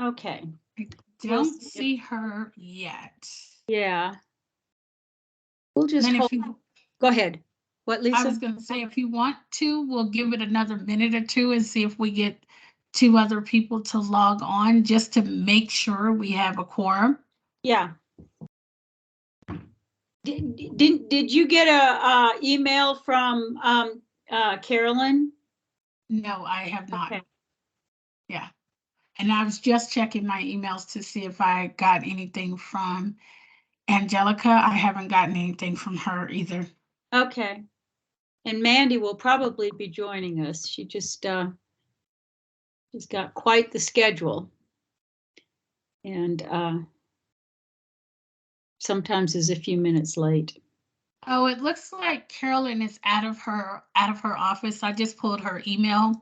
Okay. I We'll don't see if, see her yet. yeah, we'll And just then hold. if you, Go ahead. What, I Lisa? was going to say, if you want to, we'll give it another minute or two and see if we get two other people to log on just to make sure we have a quorum. Yeah. Did you get a email from Carolyn? No, I have not. Okay. Yeah. And I was just checking my emails to see if I got anything from Angelica. I haven't gotten anything from her either. Okay. And Mandy will probably be joining us. She's got quite the schedule, and sometimes is a few minutes late. Oh, it looks like Carolyn is out of her office. I just pulled her email,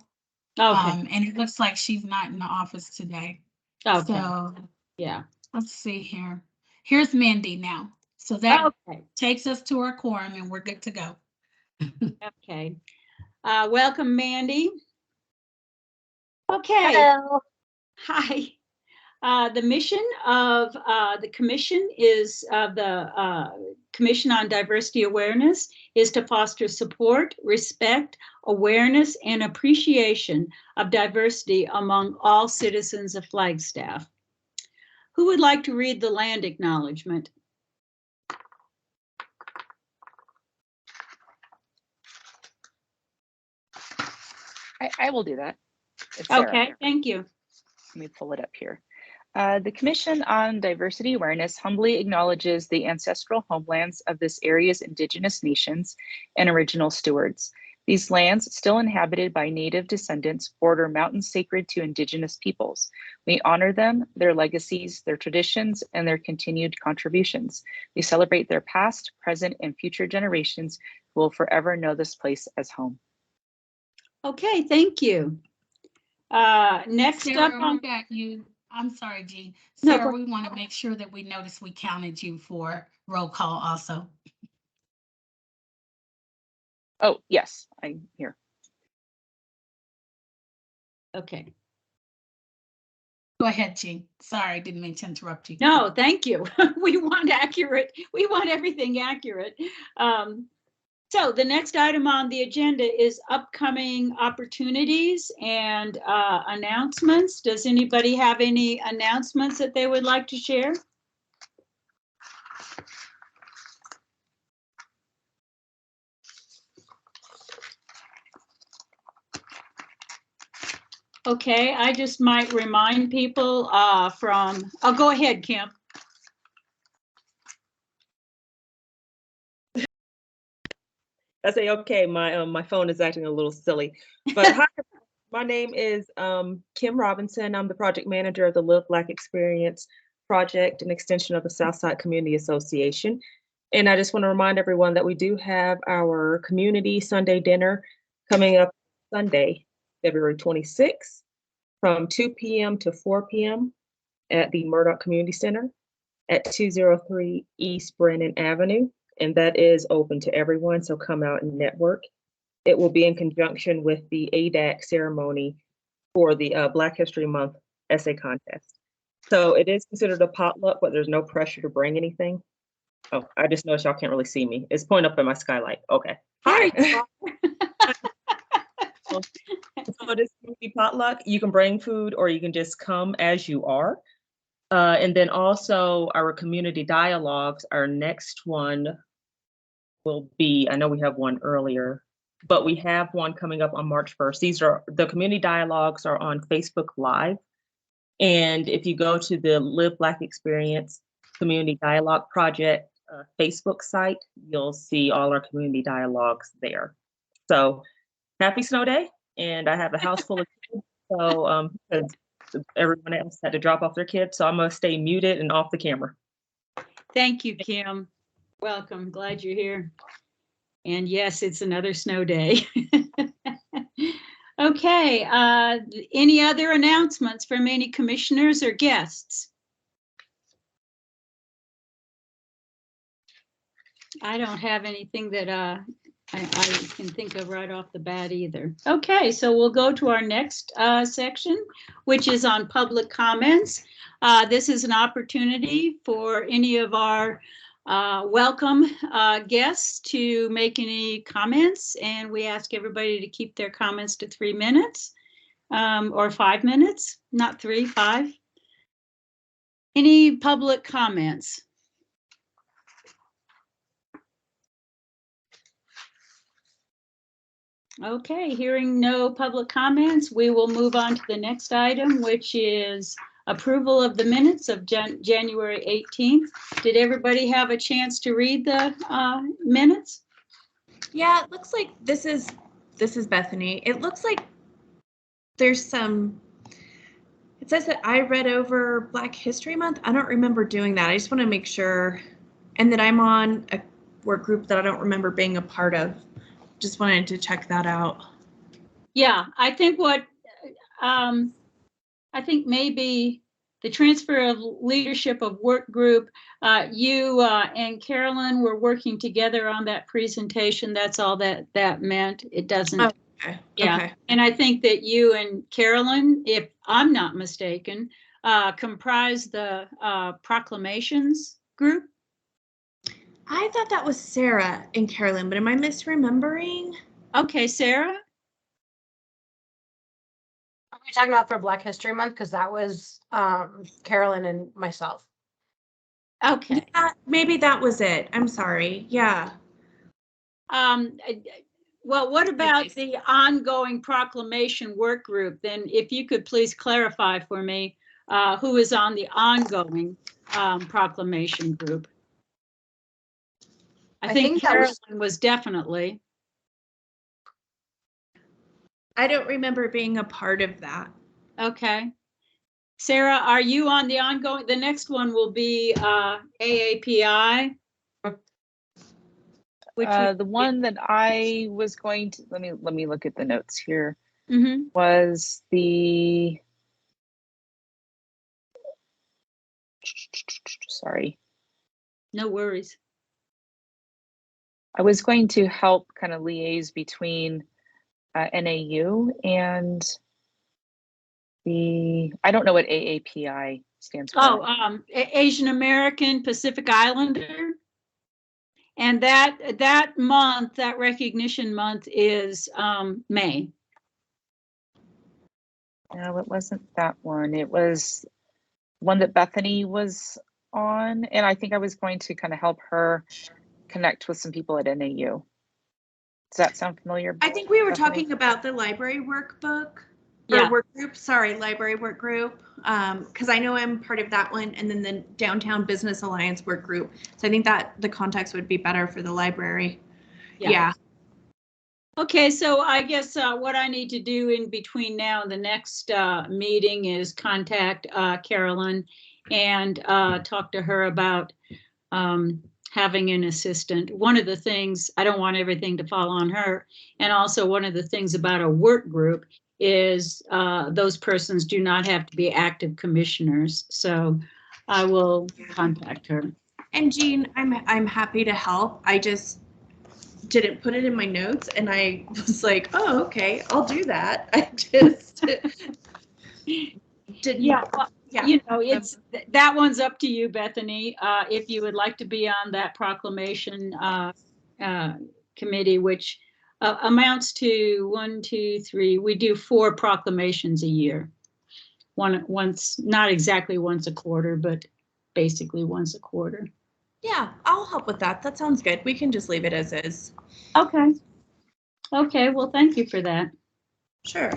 Okay. and it looks like she's not in the office today. Okay. So Yeah. let's see here. Here's Mandy now. So that Okay. takes us to our quorum, and we're good to go. Okay. Welcome, Mandy. Okay. Hello. Hi. The mission of the commission is the Commission on Diversity Awareness is to foster support, respect, awareness, and appreciation of diversity among all citizens of Flagstaff. Who would like to read the land acknowledgement? I will do that. It's Sarah. Okay, thank you. Let me pull it up here. The Commission on Diversity Awareness humbly acknowledges the ancestral homelands of this area's Indigenous nations and original stewards. These lands, still inhabited by Native descendants, border mountains sacred to Indigenous peoples. We honor them, their legacies, their traditions, and their continued contributions. We celebrate their past, present, and future generations who will forever know this place as home. Okay, thank you. Next up Sarah, on, we got you. I'm sorry, Jean. no, Sarah, we want to make sure that we notice we counted you for roll call also. Oh, yes, I'm here. okay. Go ahead, Jean. Sorry, didn't mean to interrupt you. No, thank you. We want everything accurate. So the next item on the agenda is upcoming opportunities and announcements. Does anybody have any announcements that they would like to share? Okay, I just might remind people oh, go ahead, Kim. I say, okay, my phone is acting a little silly. But hi, my name is Kim Robinson. I'm the project manager of the Live Black Experience project, an extension of the Southside Community Association. And I just want to remind everyone that we do have our community Sunday dinner coming up Sunday, February 26th, from 2 p.m. to 4 p.m. at the Murdoch Community Center at 203 East Brennan Avenue. And that is open to everyone, so come out and network. It will be in conjunction with the ADAC ceremony for the Black History Month essay contest. So it is considered a potluck, but there's no pressure to bring anything. Oh, I just noticed y'all can't really see me. It's pointing up in my skylight. Okay. Hi. So it is community potluck. You can bring food or you can just come as you are. And then also our community dialogues, our next one will be, I know we have one earlier, but we have one coming up on March 1st. These are, the community dialogues are on Facebook Live. And if you go to the Live Black Experience Community Dialogue Project Facebook site, you'll see all our community dialogues there. So happy snow day. And I have a house full of kids. So everyone else had to drop off their kids. So I'm gonna stay muted and off the camera. Thank you, Kim. Welcome, glad you're here. And yes, it's another snow day. Okay, any other announcements from any commissioners or guests? I don't have anything that I can think of right off the bat either. Okay, so we'll go to our next section, which is on public comments. This is an opportunity for any of our welcome guests to make any comments, and we ask everybody to keep their comments to 3 minutes or 5 minutes, not 3, 5. Any public comments? Okay, hearing no public comments, we will move on to the next item, which is approval of the minutes of January 18th. Did everybody have a chance to read the minutes? Yeah, it looks like this is Bethany. It looks like there's some, it says that I read over Black History Month. I don't remember doing that. I just want to make sure, and that I'm on a work group that I don't remember being a part of. Just wanted to check that out. Yeah, I think I think maybe the transfer of leadership of work group, you and Carolyn were working together on that presentation. That's all that meant. It doesn't. Oh, okay. Yeah. Okay. And I think that you and Carolyn, if I'm not mistaken, comprise the proclamations group. I thought that was Sarah and Carolyn, but am I misremembering? Okay, Sarah. Are we talking about for Black History Month? Because that was Carolyn and myself. Okay. Yeah, maybe that was it. I'm sorry. Yeah. Well, what about the ongoing proclamation work group? Then if you could please clarify for me who is on the ongoing proclamation group. I think Carolyn was definitely. I don't remember being a part of that. Okay. Sarah, are you on the ongoing? The next one will be AAPI. Which The one that I was going to, let me look at the notes here, mm-hmm. was the, sorry. No worries. I was going to help kind of liaise between NAU and I don't know what AAPI stands for. Oh, Asian American Pacific Islander. And that month, that recognition month is May. No, it wasn't that one. It was one that Bethany was on. And I think I was going to kind of help her connect with some people at NAU. Does that sound familiar? I think we were Bethany? talking about the library workbook. Yeah. Or work group, sorry, library work group. Because I know I'm part of that one, and then the Downtown Business Alliance work group. So I think that the context would be better for the library. Yeah. Okay, so I guess what I need to do in between now and the next meeting is contact Carolyn and talk to her about having an assistant. One of the things, I don't want everything to fall on her. And also one of the things about a work group is those persons do not have to be active commissioners. So I will contact her. And Jean, I'm happy to help. I just didn't put it in my notes, and I was like, oh, okay, I'll do that. I just didn't. Yeah, well, you know, it's that one's up to you, Bethany. If you would like to be on that proclamation committee, which amounts to 1, 2, 3. We do 4 proclamations a year. Once, not exactly once a quarter, but basically once a quarter. Yeah, I'll help with that. That sounds good. We can just leave it as is. Okay. Okay, well, thank you for that. Sure.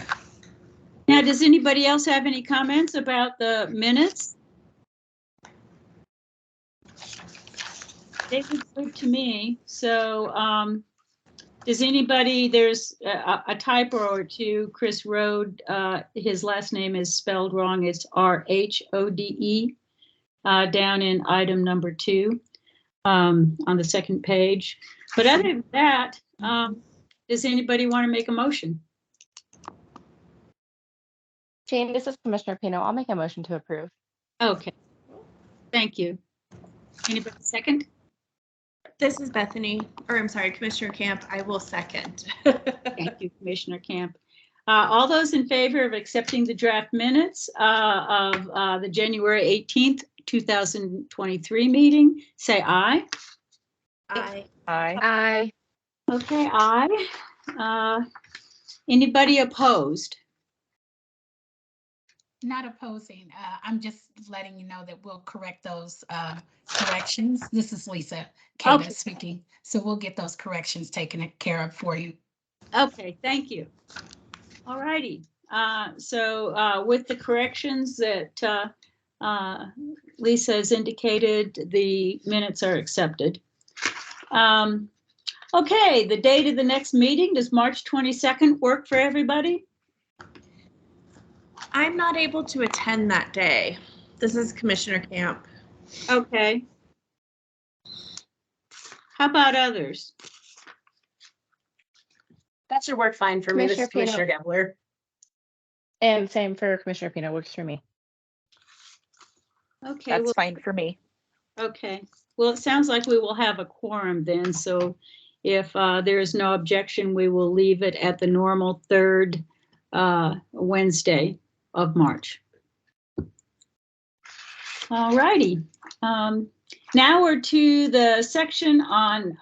Now, does anybody else have any comments about the minutes? They look good to me. So does anybody, there's a typo or two. Chris Rode, his last name is spelled wrong. It's RHODE down in item number 2 on the second page. But other than that, does anybody want to make a motion? Jane, this is Commissioner Pino. I'll make a motion to approve. Okay. Thank you. Anybody second? This is Bethany, or I'm sorry, Commissioner Camp. I will second. Thank you, Commissioner Camp. All those in favor of accepting the draft minutes of the January 18th, 2023 meeting, say aye. Aye. Aye. Aye. Okay, aye. Anybody opposed? Not opposing. I'm just letting you know that we'll correct those corrections. This is Lisa Cada Okay. speaking. So we'll get those corrections taken care of for you. Okay, thank you. All righty. So with the corrections that Lisa has indicated, the minutes are accepted. Okay, the date of the next meeting, does March 22nd work for everybody? I'm not able to attend that day. This is Commissioner Camp. Okay. How about others? That should work fine for me. This is Commissioner Commissioner Gabler. And same for Commissioner Pino, works for me. Okay, That's well, fine for me. okay. Well, it sounds like we will have a quorum then. So if there is no objection, we will leave it at the normal third Wednesday of March. All righty. Now we're to the section on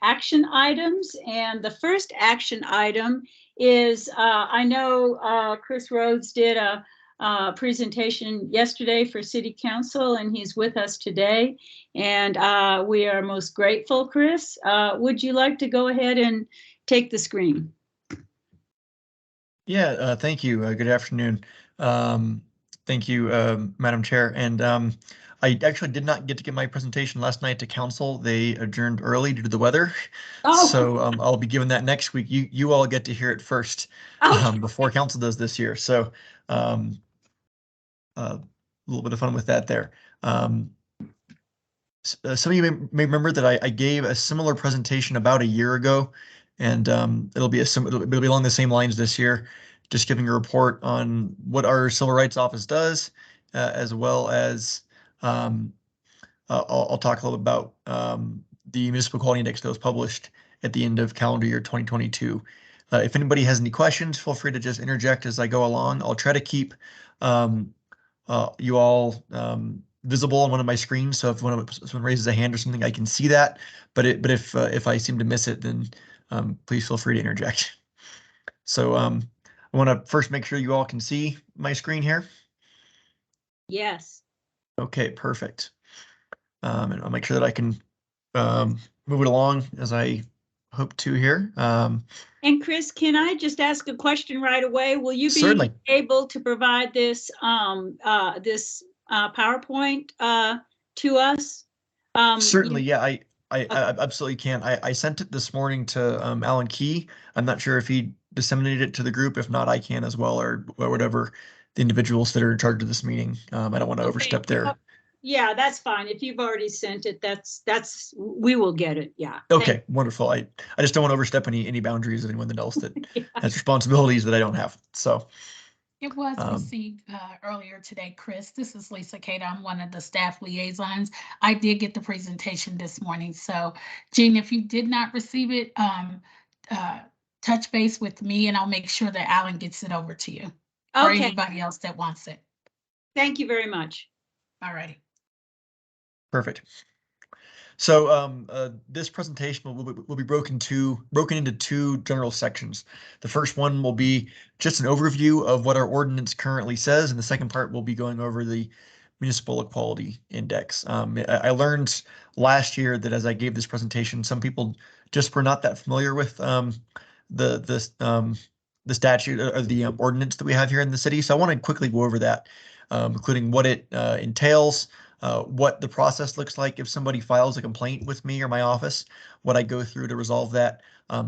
action items. And the first action item is, I know Chris Rhodes did a presentation yesterday for City Council, and he's with us today. And we are most grateful, Chris. Would you like to go ahead and take the screen? Yeah, thank you. Good afternoon. Thank you, Madam Chair. And I actually did not get to get my presentation last night to council. They adjourned early due to the weather. Oh. So I'll be giving that next week. You all get to hear it first before council does this year. So a little bit of fun with that there. Some of you may remember that I gave a similar presentation about a year ago, and it'll be along the same lines this year, just giving a report on what our Civil Rights Office does, as well as I'll talk a little about the Municipal Quality Index that was published at the end of calendar year 2022. If anybody has any questions, feel free to just interject as I go along. I'll try to keep you all visible on one of my screens, so if someone raises a hand or something, I can see that. But if I seem to miss it, then please feel free to interject. So I want to first make sure you all can see my screen here. Yes. Okay, perfect. And I'll make sure that I can move it along as I hope to here. And Chris, can I just ask a question right away? Will you be Certainly. able to provide this PowerPoint to us? Certainly, yeah, I absolutely can. I sent it this morning to Alan Key. I'm not sure if he disseminated it to the group. If not, I can as well, or whatever the individuals that are in charge of this meeting. I don't want to overstep their. Yeah, that's fine. If you've already sent it, that's we will get it. Yeah. Okay, wonderful. I just don't want to overstep any boundaries of anyone else that Yeah. has responsibilities that I don't have. So It was received earlier today, Chris. This is Lisa Cada. I'm one of the staff liaisons. I did get the presentation this morning. So, Jean, if you did not receive it, touch base with me and I'll make sure that Alan gets it over to you. Or Okay. anybody else that wants it. Thank you very much. All righty. perfect. So this presentation will be broken into two general sections. The first one will be just an overview of what our ordinance currently says, and the second part will be going over the Municipal Equality Index. I learned last year that as I gave this presentation, some people just were not that familiar with the statute or the ordinance that we have here in the city. So I want to quickly go over that, including what it entails, what the process looks like if somebody files a complaint with me or my office, what I go through to resolve that,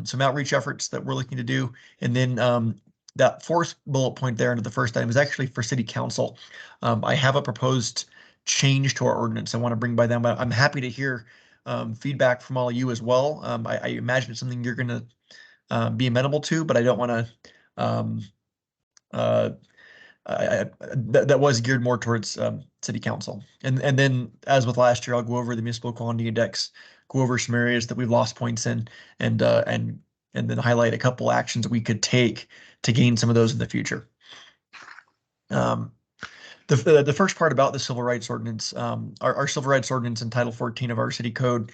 some outreach efforts that we're looking to do, and then that fourth bullet point there under the first item is actually for City Council. I have a proposed change to our ordinance I want to bring by them. I'm happy to hear feedback from all of you as well. I imagine it's something you're going to be amenable to, but I don't want to that was geared more towards City Council. And then, as with last year, I'll go over the Municipal Quality Index go over some areas that we've lost points in, and then highlight a couple actions we could take to gain some of those in the future. The first part about the Civil Rights Ordinance, our Civil Rights Ordinance in Title 14 of our city code,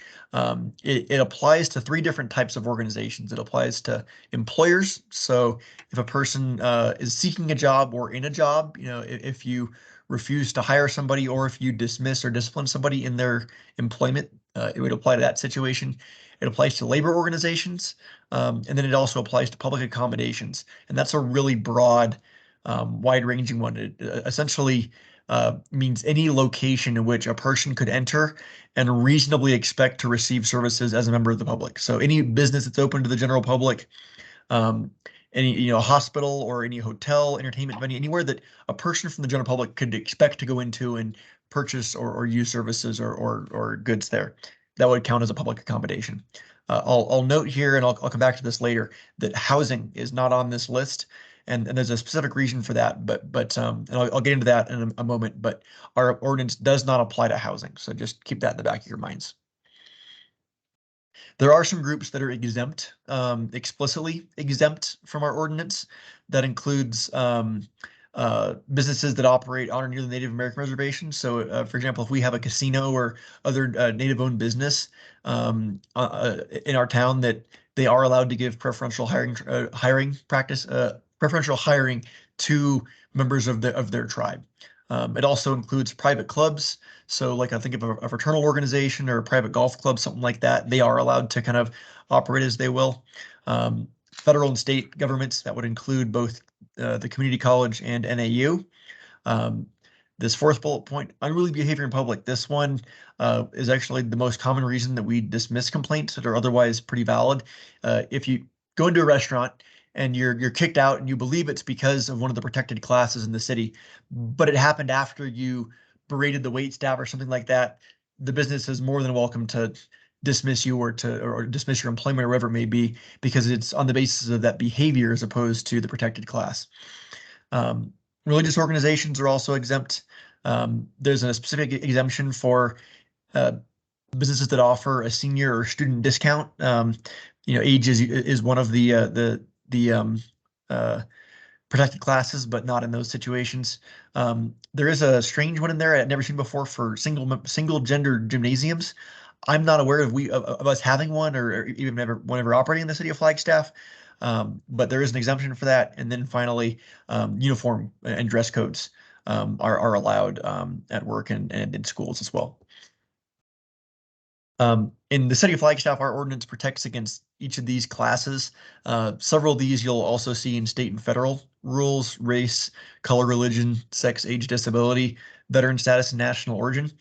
it applies to 3 different types of organizations. It applies to employers. So if a person is seeking a job or in a job, if you refuse to hire somebody or if you dismiss or discipline somebody in their employment, it would apply to that situation. It applies to labor organizations, and then it also applies to public accommodations. And that's a really broad, wide-ranging one. It essentially means any location in which a person could enter and reasonably expect to receive services as a member of the public. So any business that's open to the general public, any hospital or any hotel, entertainment venue, anywhere that a person from the general public could expect to go into and purchase or use services or goods there, that would count as a public accommodation. I'll note here, and I'll come back to this later, that housing is not on this list. And there's a specific reason for that, but and I'll get into that in a moment, but our ordinance does not apply to housing. So just keep that in the back of your minds. There are some groups that are exempt, explicitly exempt from our ordinance. That includes businesses that operate on or near the Native American reservations. So, for example, if we have a casino or other Native-owned business in our town, that they are allowed to give preferential preferential hiring to members of their tribe. It also includes private clubs. So like I think of a fraternal organization or a private golf club, something like that, they are allowed to kind of operate as they will. Federal and state governments, that would include both the community college and NAU. This 4th bullet point, unruly behavior in public. This one is actually the most common reason that we dismiss complaints that are otherwise pretty valid. If you go into a restaurant and you're kicked out and you believe it's because of one of the protected classes in the city, but it happened after you berated the wait staff or something like that, the business is more than welcome to dismiss you or dismiss your employment or whatever it may be, because it's on the basis of that behavior as opposed to the protected class. Religious organizations are also exempt. There's a specific exemption for businesses that offer a senior or student discount. Age is one of the protected classes, but not in those situations. There is a strange one in there I've never seen before for single gender gymnasiums. I'm not aware of us having one or even one ever operating in the city of Flagstaff, but there is an exemption for that. And then finally, uniform and dress codes are allowed at work and in schools as well. In the city of Flagstaff, our ordinance protects against each of these classes. Several of these you'll also see in state and federal rules: race, color, religion, sex, age, disability, veteran status, and national origin.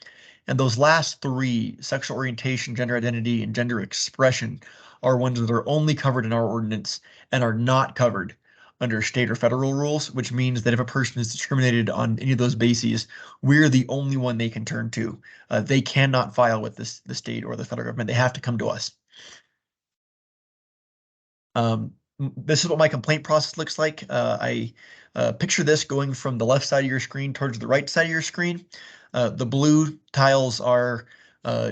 And those last 3, sexual orientation, gender identity, and gender expression, are ones that are only covered in our ordinance and are not covered under state or federal rules, which means that if a person is discriminated on any of those bases, we're the only one they can turn to. They cannot file with the state or the federal government. They have to come to us. This is what my complaint process looks like. I picture this going from the left side of your screen towards the right side of your screen. The blue tiles are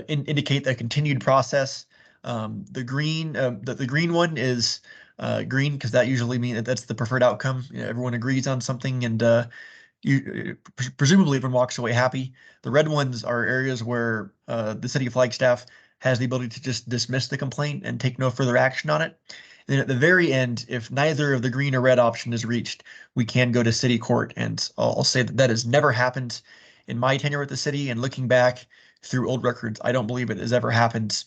indicate the continued process. The green one is green because that usually means that's the preferred outcome. Everyone agrees on something, and presumably everyone walks away happy. The red ones are areas where the city of Flagstaff has the ability to just dismiss the complaint and take no further action on it. And then at the very end, if neither of the green or red option is reached, we can go to city court. And I'll say that has never happened in my tenure at the city. And looking back through old records, I don't believe it has ever happened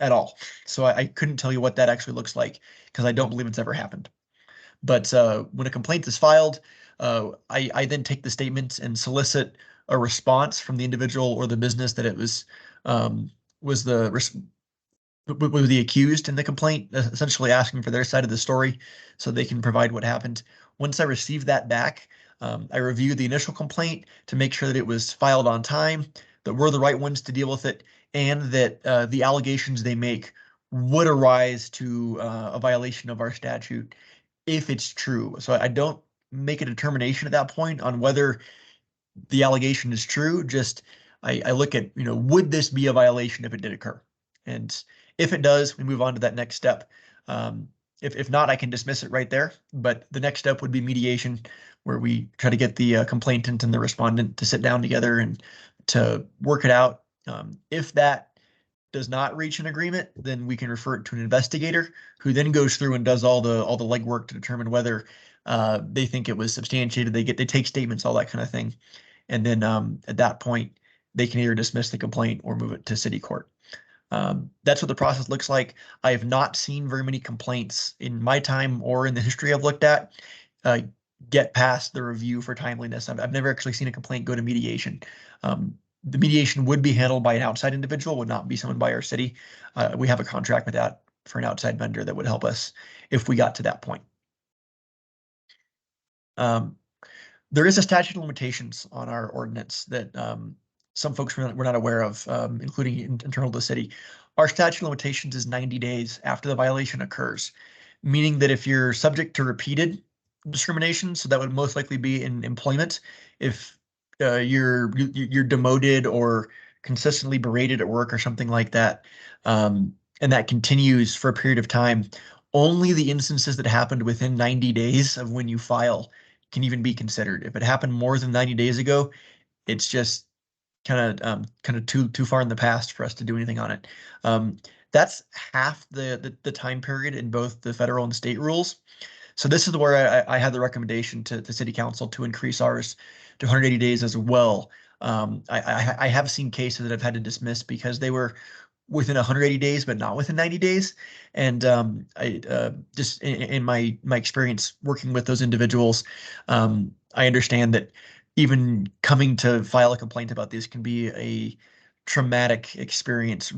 at all. So I couldn't tell you what that actually looks like because I don't believe it's ever happened. But when a complaint is filed, I then take the statement and solicit a response from the individual or the business that it was the accused in the complaint, essentially asking for their side of the story so they can provide what happened. Once I receive that back, I review the initial complaint to make sure that it was filed on time, that we're the right ones to deal with it, and that the allegations they make would arise to a violation of our statute if it's true. So I don't make a determination at that point on whether the allegation is true. Just I look at, would this be a violation if it did occur? And if it does, we move on to that next step. If not, I can dismiss it right there. But the next step would be mediation, where we try to get the complainant and the respondent to sit down together and to work it out. If that does not reach an agreement, then we can refer it to an investigator who then goes through and does all the legwork to determine whether they think it was substantiated. They take statements, all that kind of thing. And then at that point, they can either dismiss the complaint or move it to city court. That's what the process looks like. I have not seen very many complaints in my time or in the history I've looked at get past the review for timeliness. I've never actually seen a complaint go to mediation. The mediation would be handled by an outside individual, would not be someone by our city. We have a contract with that for an outside vendor that would help us if we got to that point. There is a statute of limitations on our ordinance that some folks were not aware of, including internal to the city. Our statute of limitations is 90 days after the violation occurs, meaning that if you're subject to repeated discrimination, so that would most likely be in employment, if you're demoted or consistently berated at work or something like that, and that continues for a period of time, only the instances that happened within 90 days of when you file can even be considered. If it happened more than 90 days ago, it's just kind of too far in the past for us to do anything on it. That's half the time period in both the federal and state rules. So this is where I had the recommendation to the city council to increase ours to 180 days as well. I have seen cases that I've had to dismiss because they were within 180 days, but not within 90 days. And I just in my experience working with those individuals, I understand that even coming to file a complaint about this can be a traumatic experience.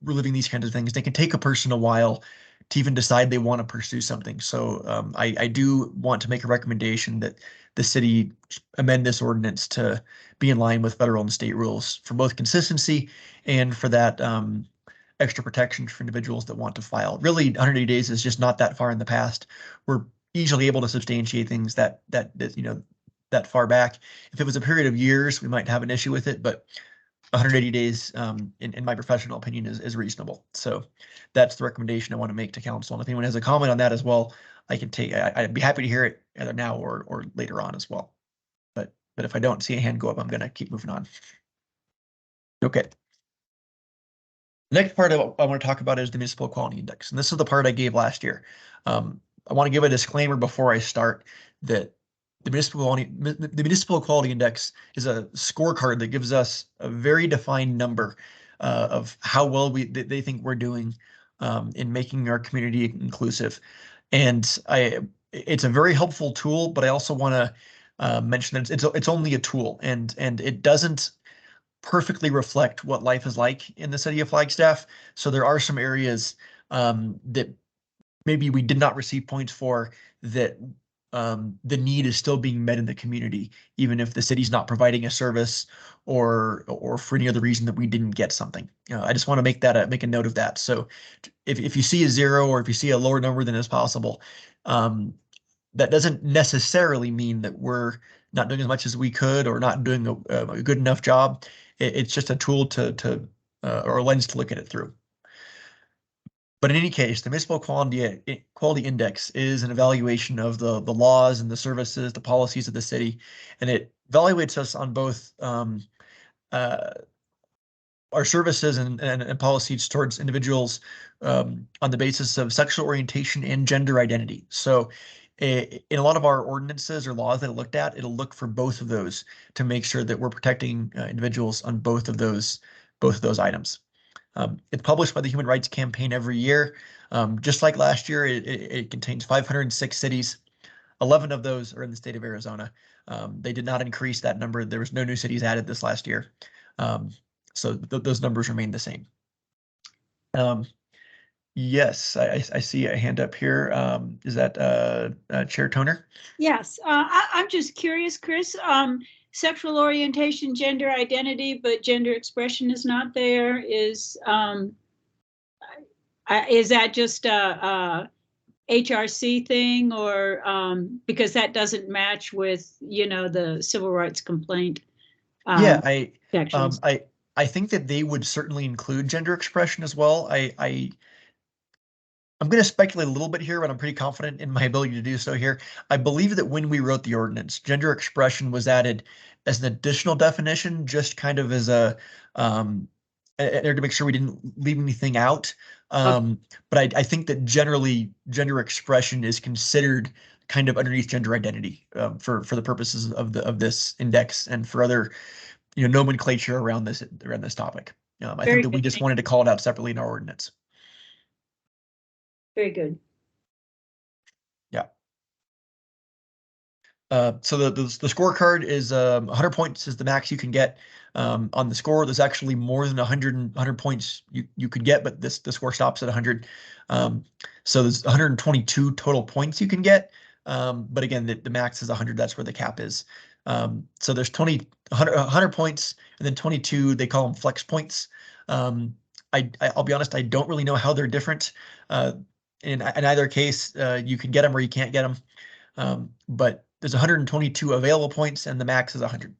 Reliving these kinds of things, they can take a person a while to even decide they want to pursue something. So I do want to make a recommendation that the city amend this ordinance to be in line with federal and state rules for both consistency and for that extra protection for individuals that want to file. Really, 180 days is just not that far in the past. We're easily able to substantiate things that far back. If it was a period of years, we might have an issue with it, but 180 days, in my professional opinion, is reasonable. So that's the recommendation I want to make to council. And if anyone has a comment on that as well, I can take. I'd be happy to hear it either now or later on as well. But if I don't see a hand go up, I'm going to keep moving on. Okay. The next part of I want to talk about is the Municipal Equality Index, and this is the part I gave last year. I want to give a disclaimer before I start that the Municipal Equality Index is a scorecard that gives us a very defined number of how well they think we're doing in making our community inclusive. And it's a very helpful tool, but I also want to mention that it's only a tool, and it doesn't perfectly reflect what life is like in the city of Flagstaff. So there are some areas that maybe we did not receive points for that the need is still being met in the community, even if the city's not providing a service or for any other reason that we didn't get something. I just want to make a note of that. So if you see a 0 or if you see a lower number than is possible, that doesn't necessarily mean that we're not doing as much as we could or not doing a good enough job. It's just a tool or a lens to look at it through. But in any case, the Municipal Equality Index is an evaluation of the laws and the services, the policies of the city, and it evaluates us on both our services and policies towards individuals on the basis of sexual orientation and gender identity. So in a lot of our ordinances or laws that I looked at, it'll look for both of those to make sure that we're protecting individuals on both of those items. It's published by the Human Rights Campaign every year. Just like last year, it contains 506 cities. 11 of those are in the state of Arizona. They did not increase that number. There was no new cities added this last year. So those numbers remain the same. Yes, I see a hand up here. Is that Chair Toner? Yes, I'm just curious, Chris. Sexual orientation, gender identity, but gender expression is not there. Is that just a HRC thing, or because that doesn't match with the civil rights complaint? Yeah, sections. I think that they would certainly include gender expression as well. I'm going to speculate a little bit here, but I'm pretty confident in my ability to do so here. I believe that when we wrote the ordinance, gender expression was added as an additional definition, just kind of as a to make sure we didn't leave anything out. But I think that generally gender expression is considered kind of underneath gender identity for the purposes of this index and for other nomenclature around this topic. I Very think that we good. just wanted to call it out separately in our ordinance. Very good. Yeah. So the scorecard is 100 points is the max you can get on the score. There's actually more than 100 points you could get, but the score stops at 100. So there's 122 total points you can get. But again, the max is 100. That's where the cap is. So there's 100 points, and then 22, they call them flex points. I'll be honest, I don't really know how they're different. In either case, you can get them or you can't get them. But there's 122 available points and the max is 100.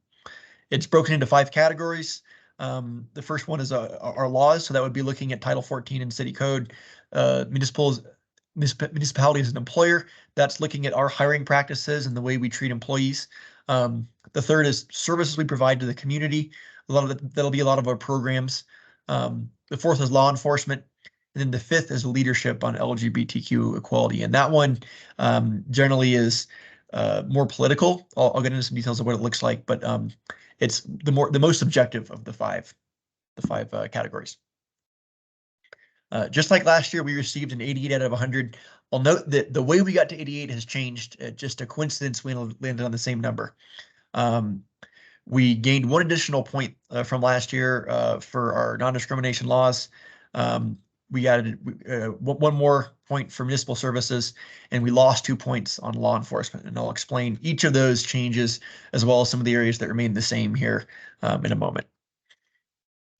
It's broken into 5 categories. The first one is our laws. So that would be looking at Title 14 in City Code. Municipality as an employer. That's looking at our hiring practices and the way we treat employees. The third is services we provide to the community. That'll be a lot of our programs. The fourth is law enforcement. And then the fifth is leadership on LGBTQ equality. And that one generally is more political. I'll get into some details of what it looks like, but it's the most subjective of the five categories. Just like last year, we received an 88 out of 100. I'll note that the way we got to 88 has changed. Just a coincidence we landed on the same number. We gained 1 additional point from last year for our non-discrimination laws. We added 1 more point for municipal services, and we lost 2 points on law enforcement. And I'll explain each of those changes as well as some of the areas that remain the same here in a moment.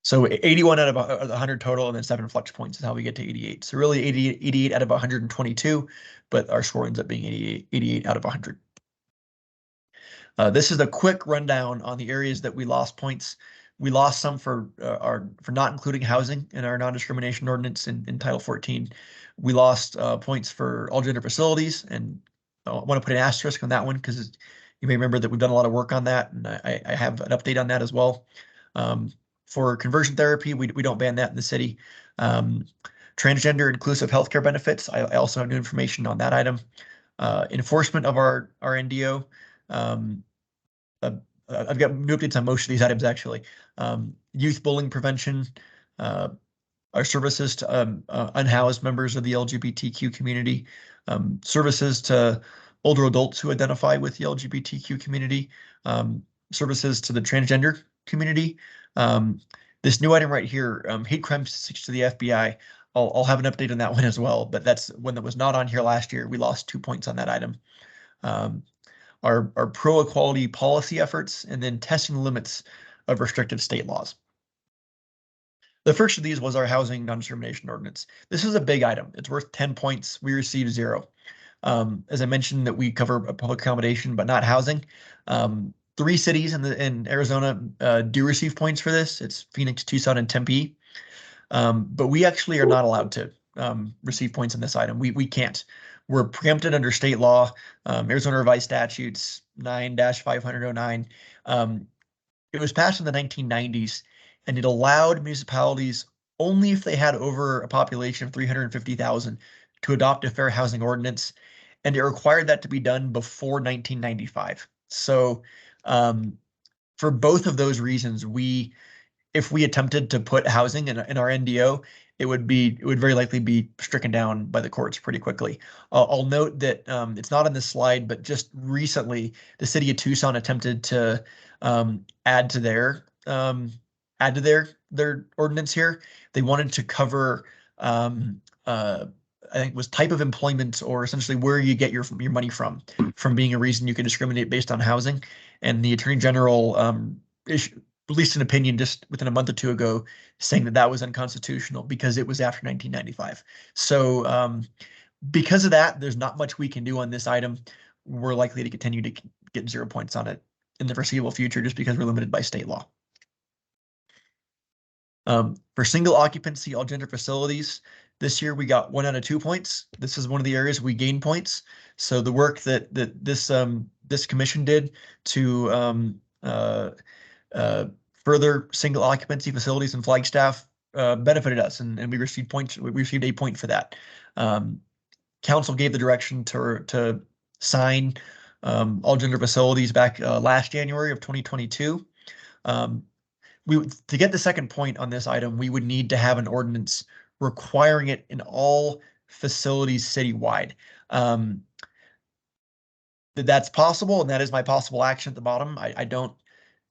So 81 out of 100 total, and then 7 flex points is how we get to 88. So really 88 out of 122, but our score ends up being 88 out of 100. This is a quick rundown on the areas that we lost points. We lost some for not including housing in our non-discrimination ordinance in Title 14. We lost points for all gender facilities, and I want to put an asterisk on that one because you may remember that we've done a lot of work on that, and I have an update on that as well. For conversion therapy, we don't ban that in the city. Transgender inclusive healthcare benefits, I also have new information on that item. Enforcement of our NDO. I've got new updates on most of these items actually. Youth bullying prevention, our services to unhoused members of the LGBTQ community, services to older adults who identify with the LGBTQ community, services to the transgender community. This new item right here, hate crime statistics to the FBI. I'll have an update on that one as well, but that's one that was not on here last year. We lost 2 points on that item. Our pro-equality policy efforts, and then testing the limits of restrictive state laws. The first of these was our housing non-discrimination ordinance. This is a big item. It's worth 10 points. We received 0. As I mentioned, that we cover public accommodation, but not housing. 3 cities in Arizona do receive points for this. It's Phoenix, Tucson, and Tempe. But we actually are not allowed to receive points in this item. We can't. We're preempted under state law, Arizona Revised Statutes 9-509. It was passed in the 1990s, and it allowed municipalities only if they had over a population of 350,000 to adopt a fair housing ordinance, and it required that to be done before 1995. So for both of those reasons, if we attempted to put housing in our NDO, it would very likely be stricken down by the courts pretty quickly. I'll note that it's not on this slide, but just recently the city of Tucson attempted to add to their ordinance here. They wanted to cover I think it was type of employment, or essentially where you get your money from being a reason you can discriminate based on housing. And the Attorney General released an opinion just within a month or 2 ago saying that was unconstitutional because it was after 1995. So because of that, there's not much we can do on this item. We're likely to continue to get 0 points on it in the foreseeable future just because we're limited by state law. For single occupancy, all gender facilities, this year we got 1 out of 2 points. This is one of the areas we gained points. So the work that this commission did to further single occupancy facilities in Flagstaff benefited us, and we received points. We received a point for that. Council gave the direction to sign all gender facilities back last January of 2022. To get the second point on this item, we would need to have an ordinance requiring it in all facilities citywide. That's possible, and that is my possible action at the bottom. I don't.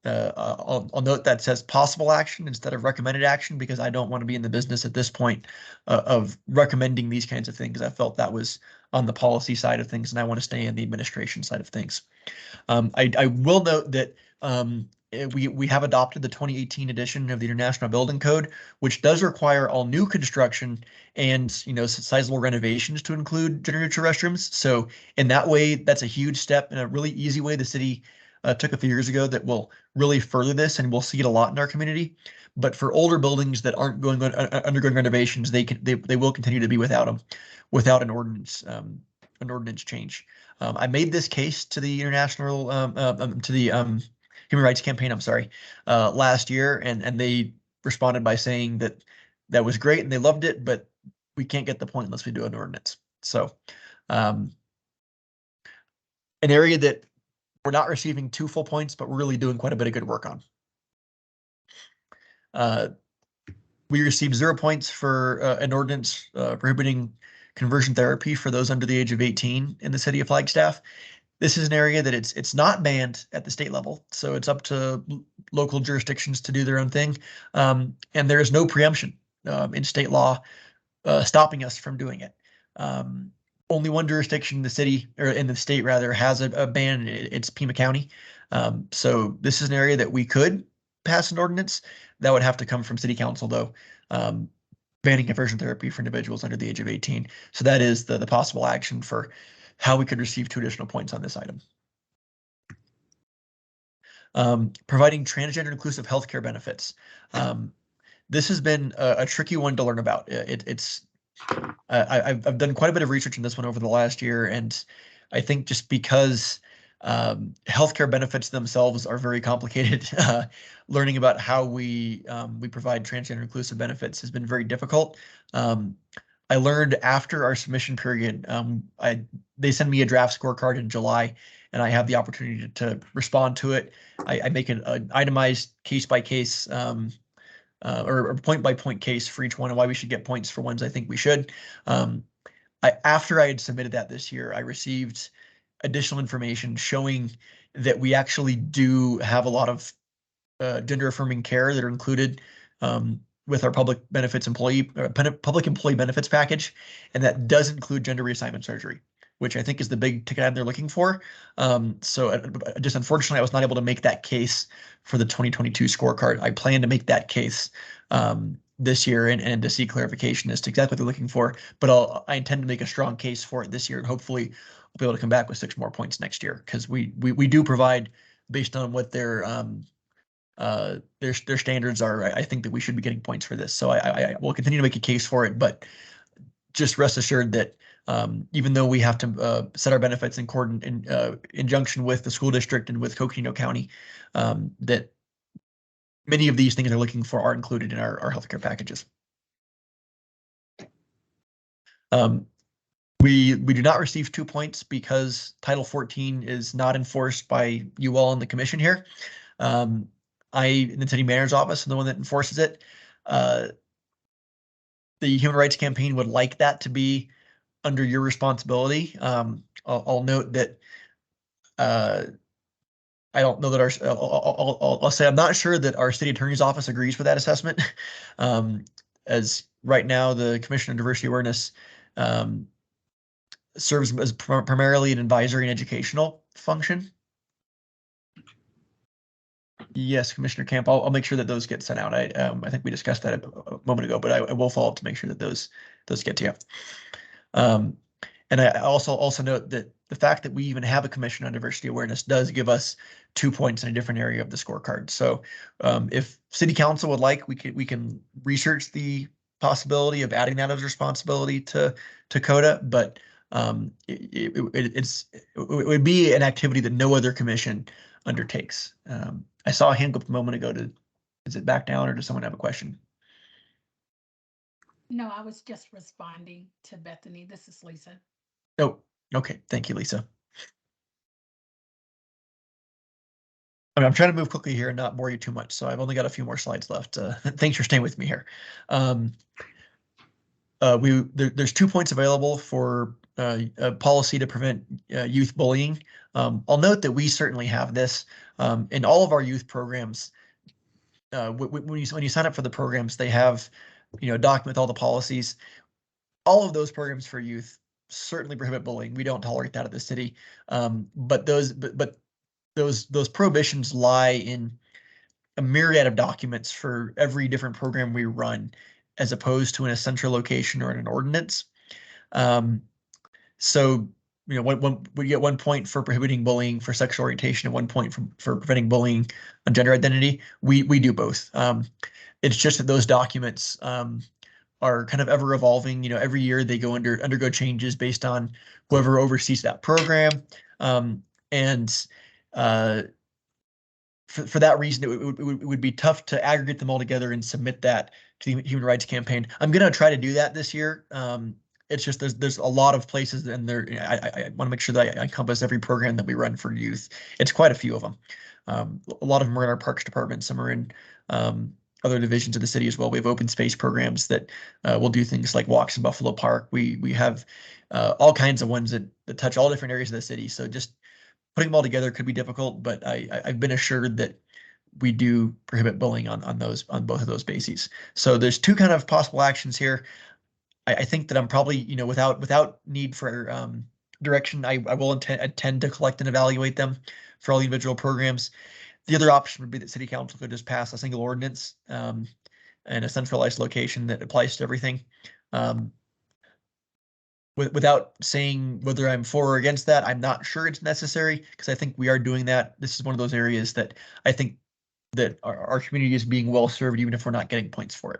I'll note that says possible action instead of recommended action, because I don't want to be in the business at this point of recommending these kinds of things. I felt that was on the policy side of things, and I want to stay on the administration side of things. I will note that we have adopted the 2018 edition of the International Building Code, which does require all new construction and sizable renovations to include gender neutral restrooms. So in that way, that's a huge step and a really easy way the city took a few years ago that will really further this, and we'll see it a lot in our community. But for older buildings that aren't undergoing renovations, they will continue to be without an ordinance change. I made this case to the international to the Human Rights Campaign, I'm sorry, last year, and they responded by saying that was great and they loved it, but we can't get the point unless we do an ordinance. So an area that we're not receiving 2 full points, but we're really doing quite a bit of good work on. We received 0 points for an ordinance prohibiting conversion therapy for those under the age of 18 in the city of Flagstaff. This is an area that it's not banned at the state level, so it's up to local jurisdictions to do their own thing. And there is no preemption in state law stopping us from doing it. Only one jurisdiction in the city, or in the state rather, has a ban. It's Pima County. So this is an area that we could pass an ordinance. That would have to come from city council, though, banning conversion therapy for individuals under the age of 18. So that is the possible action for how we could receive 2 additional points on this item. Providing transgender inclusive healthcare benefits. This has been a tricky one to learn about. I've done quite a bit of research on this one over the last year, and I think just because healthcare benefits themselves are very complicated, learning about how we provide transgender inclusive benefits has been very difficult. I learned after our submission period, they send me a draft scorecard in July, and I have the opportunity to respond to it. I make an itemized case-by-case or point-by-point case for each one and why we should get points for ones I think we should. After I had submitted that this year, I received additional information showing that we actually do have a lot of gender affirming care that are included with our public employee benefits package, and that does include gender reassignment surgery, which I think is the big ticket item they're looking for. So just unfortunately, I was not able to make that case for the 2022 scorecard. I plan to make that case this year and to see clarification as to exactly what they're looking for. But I intend to make a strong case for it this year, and hopefully we'll be able to come back with 6 more points next year, because we do provide, based on what their standards are. I think that we should be getting points for this. So I will continue to make a case for it, but just rest assured that even though we have to set our benefits in injunction with the school district and with Coconino County, that many of these things they're looking for are included in our healthcare packages. We do not receive 2 points because Title 14 is not enforced by you all in the commission here. I, in the city manager's office, am the one that enforces it. The Human Rights Campaign would like that to be under your responsibility. I'll note that I don't know that I'll say I'm not sure that our city attorney's office agrees with that assessment. As right now, the Commission on Diversity Awareness serves as primarily an advisory and educational function. Yes, Commissioner Camp, I'll make sure that those get sent out. I think we discussed that a moment ago, but I will follow up to make sure that those get to you. And And I also note that the fact that we even have a commission on diversity awareness does give us 2 points in a different area of the scorecard. So if city council would like, we can research the possibility of adding that as a responsibility to CODA, but it would be an activity that no other commission undertakes. I saw a hand go up a moment ago. Is it back down, or does someone have a question? No, I was just responding to Bethany. This is Lisa. Oh, okay. Thank you, Lisa. I'm trying to move quickly here and not bore you too much, so I've only got a few more slides left. Thanks for staying with me here. There's 2 points available for a policy to prevent youth bullying. I'll note that we certainly have this in all of our youth programs. When you sign up for the programs, they have a document with all the policies. All of those programs for youth certainly prohibit bullying. We don't tolerate that at the city, but those prohibitions lie in a myriad of documents for every different program we run, as opposed to in a central location or in an ordinance. So we get 1 point for prohibiting bullying for sexual orientation and 1 point for preventing bullying on gender identity. We do both. It's just that those documents are kind of ever evolving. Every year they undergo changes based on whoever oversees that program. And for that reason, it would be tough to aggregate them all together and submit that to the Human Rights Campaign. I'm going to try to do that this year. It's just there's a lot of places, and I want to make sure that I encompass every program that we run for youth. It's quite a few of them. A lot of them are in our Parks Department. Some are in other divisions of the city as well. We have open space programs that will do things like walks in Buffalo Park. We have all kinds of ones that touch all different areas of the city. So just putting them all together could be difficult, but I've been assured that we do prohibit bullying on both of those bases. So there's 2 kind of possible actions here. I think that I'm probably, without need for direction, I will intend to collect and evaluate them for all the individual programs. The other option would be that city council could just pass a single ordinance in a centralized location that applies to everything. Without saying whether I'm for or against that, I'm not sure it's necessary, because I think we are doing that. This is one of those areas that I think that our community is being well served, even if we're not getting points for it.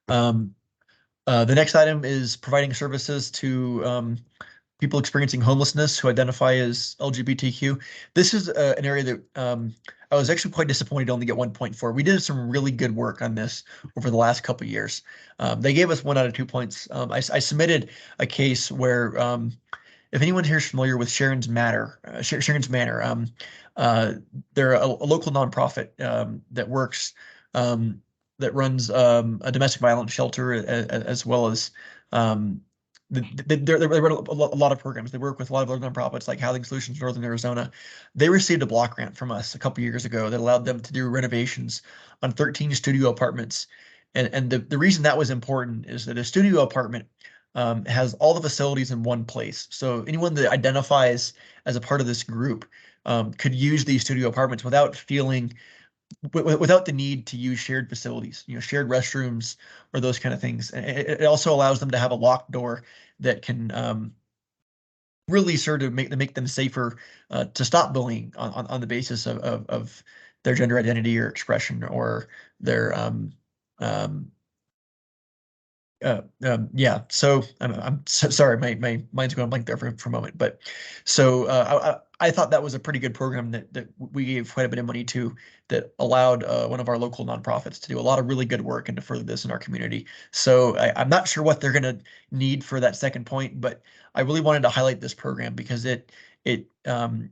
The next item is providing services to people experiencing homelessness who identify as LGBTQ. This is an area that I was actually quite disappointed to only get 1 point for. We did some really good work on this over the last couple of years. They gave us 1 out of 2 points. I submitted a case where, if anyone here is familiar with Sharon's Manor, they're a local nonprofit that works, that runs a domestic violence shelter, as well as they run a lot of programs. They work with a lot of other nonprofits like Housing Solutions Northern Arizona. They received a block grant from us a couple years ago that allowed them to do renovations on 13 studio apartments. And the reason that was important is that a studio apartment has all the facilities in one place. So anyone that identifies as a part of this group could use these studio apartments without the need to use shared facilities, shared restrooms or those kind of things. It also allows them to have a locked door that can really sort of make them safer to stop bullying on the basis of their gender identity or expression, or their yeah. So I'm so sorry, my mind's going blank there for a moment. But so I thought that was a pretty good program that we gave quite a bit of money to, that allowed one of our local nonprofits to do a lot of really good work and to further this in our community. So I'm not sure what they're going to need for that 2nd point, but I really wanted to highlight this program because it's been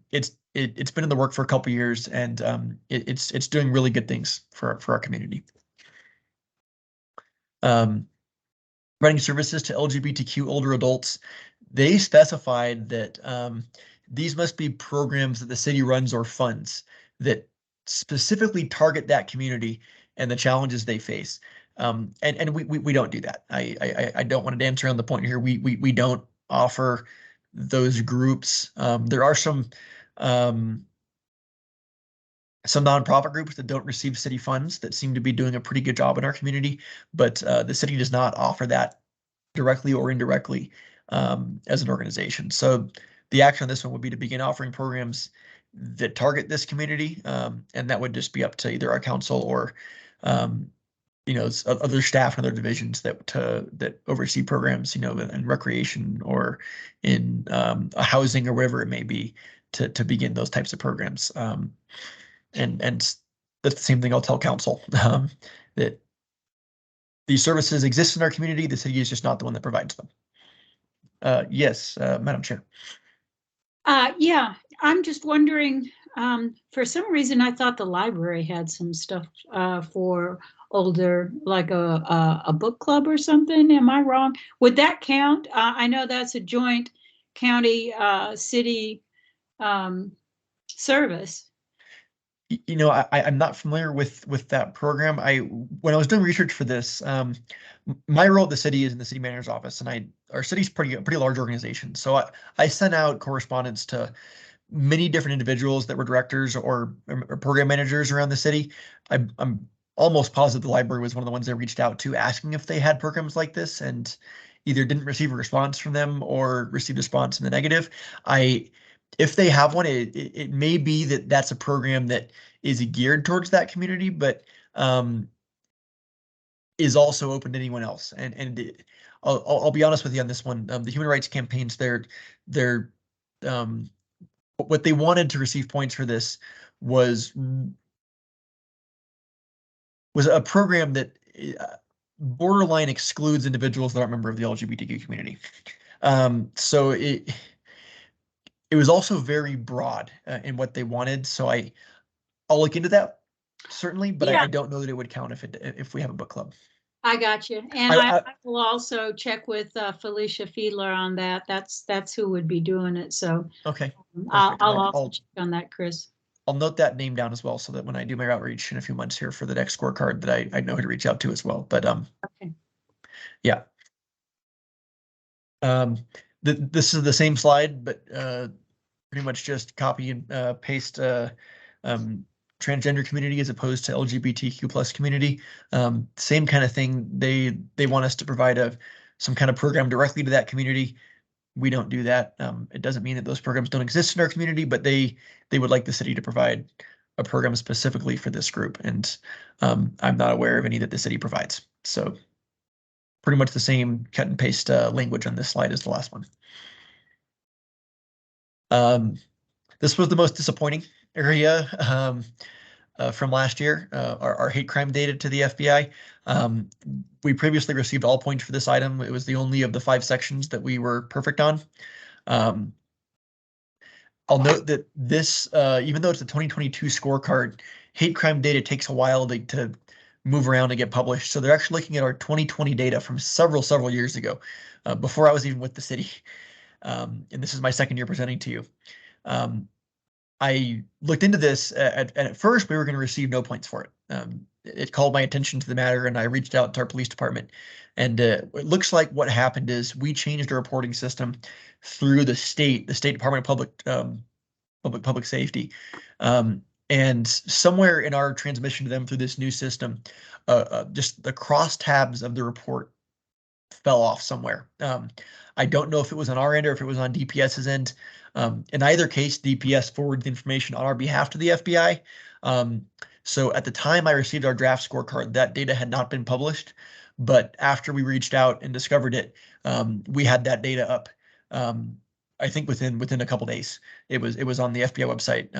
in the work for a couple years, and it's doing really good things for our community. Providing services to LGBTQ older adults. They specified that these must be programs that the city runs or funds that specifically target that community and the challenges they face. And we don't do that. I don't want to dance around the point here. We don't offer those groups. There are some nonprofit groups that don't receive city funds that seem to be doing a pretty good job in our community, but the city does not offer that directly or indirectly as an organization. So the action on this one would be to begin offering programs that target this community, and that would just be up to either our council or other staff and other divisions that oversee programs, in recreation or in housing or whatever it may be, to begin those types of programs. And that's the same thing I'll tell council, that these services exist in our community. The city is just not the one that provides them. Yes, Madam Chair. Yeah, I'm just wondering, for some reason, I thought the library had some stuff for older, like a book club or something. Am I wrong? Would that count? I know that's a joint county city service. I'm not familiar with that program. When I was doing research for this, my role at the city is in the city manager's office, and our city's pretty large organization. So I sent out correspondence to many different individuals that were directors or program managers around the city. I'm almost positive the library was one of the ones I reached out to asking if they had programs like this, and either didn't receive a response from them or received a response in the negative. If they have one, it may be that that's a program that is geared towards that community, but is also open to anyone else. And I'll be honest with you on this one. The human rights campaigns, they're what they wanted to receive points for this was a program that borderline excludes individuals that aren't member of the LGBTQ community. So it was also very broad in what they wanted. So I'll look into that certainly, but Yeah. I don't know that it would count if we have a book club. I got you. And I will also check with Felicia Fiedler on that. That's who would be doing it. So okay, I'll also check on that, Chris. I'll note that name down as well, so that when I do my outreach in a few months here for the next scorecard, that I know who to reach out to as well. But okay. Yeah. This is the same slide, but pretty much just copy and paste transgender community as opposed to LGBTQ plus community. Same kind of thing. They want us to provide some kind of program directly to that community. We don't do that. It doesn't mean that those programs don't exist in our community, but they would like the city to provide a program specifically for this group. And I'm not aware of any that the city provides. So pretty much the same cut and paste language on this slide as the last one. This was the most disappointing area from last year, our hate crime data to the FBI. We previously received all points for this item. It was the only of the 5 sections that we were perfect on. I'll note that this, even though it's a 2022 scorecard, hate crime data takes a while to move around and get published. So they're actually looking at our 2020 data from several years ago, before I was even with the city. And this is my second year presenting to you. I looked into this, and at first we were going to receive no points for it. It called my attention to the matter, and I reached out to our police department. And it looks like what happened is we changed our reporting system through the State Department of Public Safety. And somewhere in our transmission to them through this new system, just the crosstabs of the report fell off somewhere. I don't know if it was on our end or if it was on DPS's end. In either case, DPS forwarded the information on our behalf to the FBI. So at the time I received our draft scorecard, that data had not been published. But after we reached out and discovered it, we had that data up. I think within a couple days, it was on the FBI website.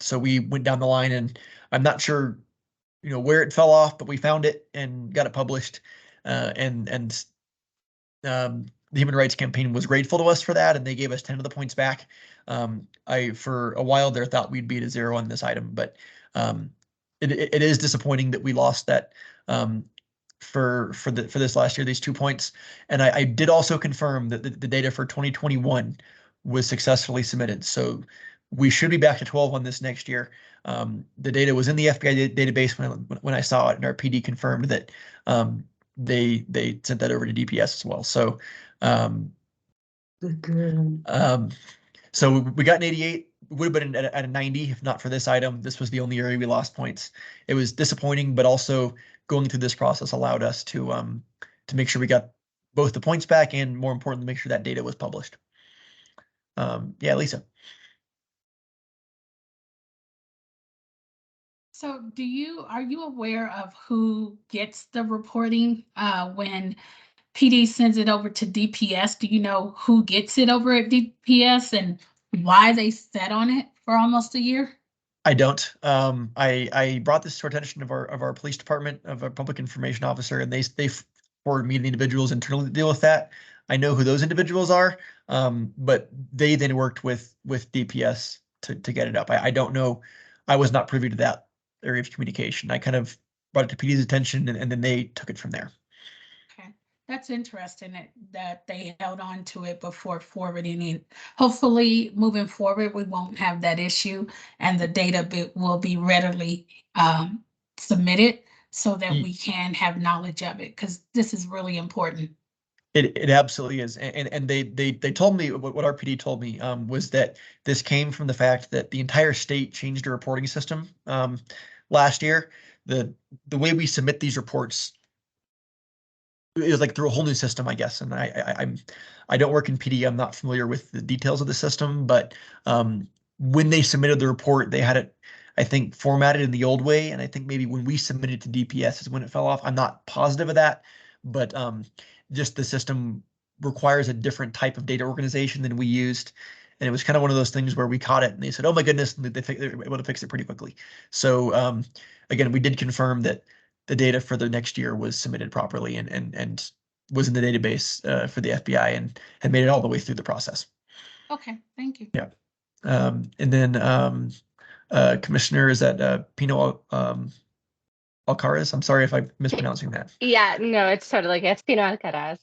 So we went down the line, and I'm not sure, where it fell off, but we found it and got it published. The Human Rights Campaign was grateful to us for that, and they gave us 10 of the points back. I, for a while there, thought we'd be at 0 on this item, but it is disappointing that we lost that for this last year, these 2 points. And I did also confirm that the data for 2021 was successfully submitted. So we should be back to 12 on this next year. The data was in the FBI database when I saw it, and our PD confirmed that they sent that over to DPS as well. So so we got an 88. Would have been at a 90 if not for this item. This was the only area we lost points. It was disappointing, but also going through this process allowed us to make sure we got both the points back and, more importantly, make sure that data was published. Yeah, Lisa. So are you aware of who gets the reporting when PD sends it over to DPS? Do you know who gets it over at DPS and why they sat on it for almost a year? I don't. I brought this to attention of our police department, of our public information officer, and they forwarded me the individuals internally to deal with that. I know who those individuals are, but they then worked with DPS to get it up. I don't know. I was not privy to that area of communication. I kind of brought it to PD's attention, and then they took it from there. Okay, that's interesting that they held on to it before forwarding it. Hopefully, moving forward, we won't have that issue, and the data will be readily submitted so that we can have knowledge of it, because this is really important. It absolutely is, and they told me what our PD told me was that this came from the fact that the entire state changed the reporting system last year. The way we submit these reports is like through a whole new system, I guess. And I don't work in PD. I'm not familiar with the details of the system, but when they submitted the report, they had it, I think, formatted in the old way. And I think maybe when we submitted to DPS is when it fell off. I'm not positive of that, but just the system requires a different type of data organization than we used. And it was kind of one of those things where we caught it and they said, oh my goodness, and they were able to fix it pretty quickly. So again, we did confirm that the data for the next year was submitted properly and was in the database for the FBI and had made it all the way through the process. Okay, thank you. Yeah. And then Commissioner, is that Pino Alcaraz? I'm sorry if I'm mispronouncing that. Yeah, no, it's totally okay. It's Pino Alcaraz.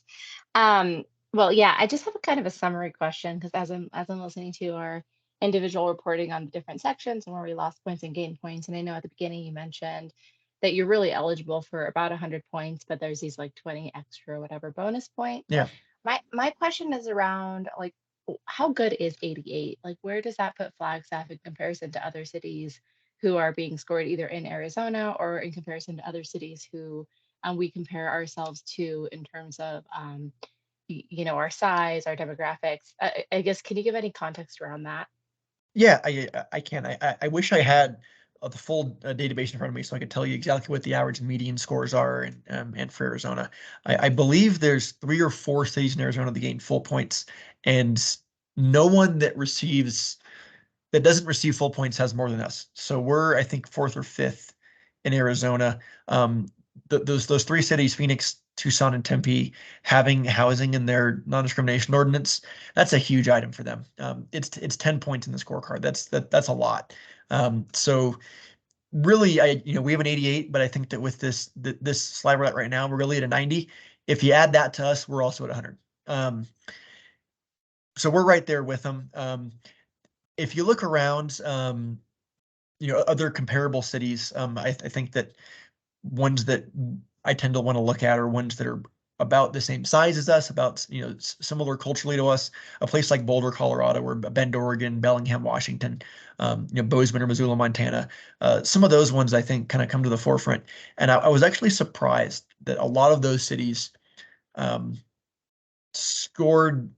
Well, yeah, I just have a kind of a summary question because as I'm listening to our individual reporting on the different sections and where we lost points and gained points, and I know at the beginning you mentioned that you're really eligible for about 100 points, but there's these like 20 extra whatever bonus points. Yeah. My question is around like how good is 88? Like where does that put Flagstaff in comparison to other cities who are being scored either in Arizona or in comparison to other cities who we compare ourselves to in terms of our size, our demographics. I guess, can you give any context around that? Yeah, I can. I wish I had the full database in front of me so I could tell you exactly what the average and median scores are and for Arizona. I believe there's 3 or 4 cities in Arizona that gain full points, and no one that doesn't receive full points has more than us. So we're, I think, 4th or 5th in Arizona. Those 3 cities, Phoenix, Tucson, and Tempe, having housing in their non-discrimination ordinance, that's a huge item for them. It's 10 points in the scorecard. That's a lot. So really, we have an 88, but I think that with this slide we're at right now, we're really at a 90. If you add that to us, we're also at 100. So we're right there with them. If you look around, other comparable cities, I think that ones that I tend to want to look at are ones that are about the same size as us, about similar culturally to us. A place like Boulder, Colorado, or Bend, Oregon, Bellingham, Washington, Bozeman or Missoula, Montana. Some of those ones I think kind of come to the forefront, and I was actually surprised that a lot of those cities scored.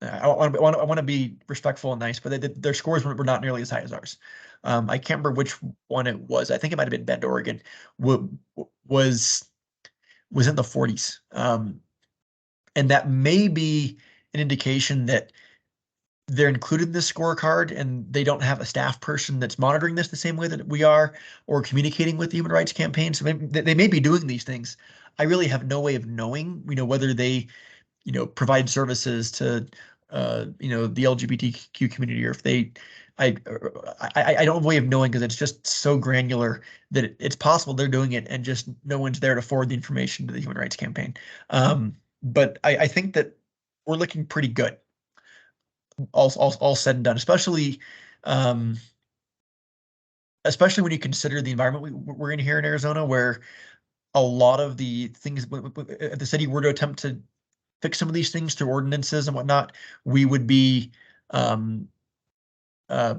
I want to be respectful and nice, but their scores were not nearly as high as ours. I can't remember which one it was. I think it might have been Bend, Oregon. Was in the 40s, and that may be an indication that they're included in this scorecard and they don't have a staff person that's monitoring this the same way that we are, or communicating with the Human Rights Campaign. So they may be doing these things. I really have no way of knowing, whether they, provide services to, the LGBTQ community, or if they, I don't have a way of knowing because it's just so granular that it's possible they're doing it and just no one's there to forward the information to the Human Rights Campaign. But I think that we're looking pretty good, all said and done, especially when you consider the environment we're in here in Arizona, where a lot of the things, if the city were to attempt to fix some of these things through ordinances and whatnot, we would be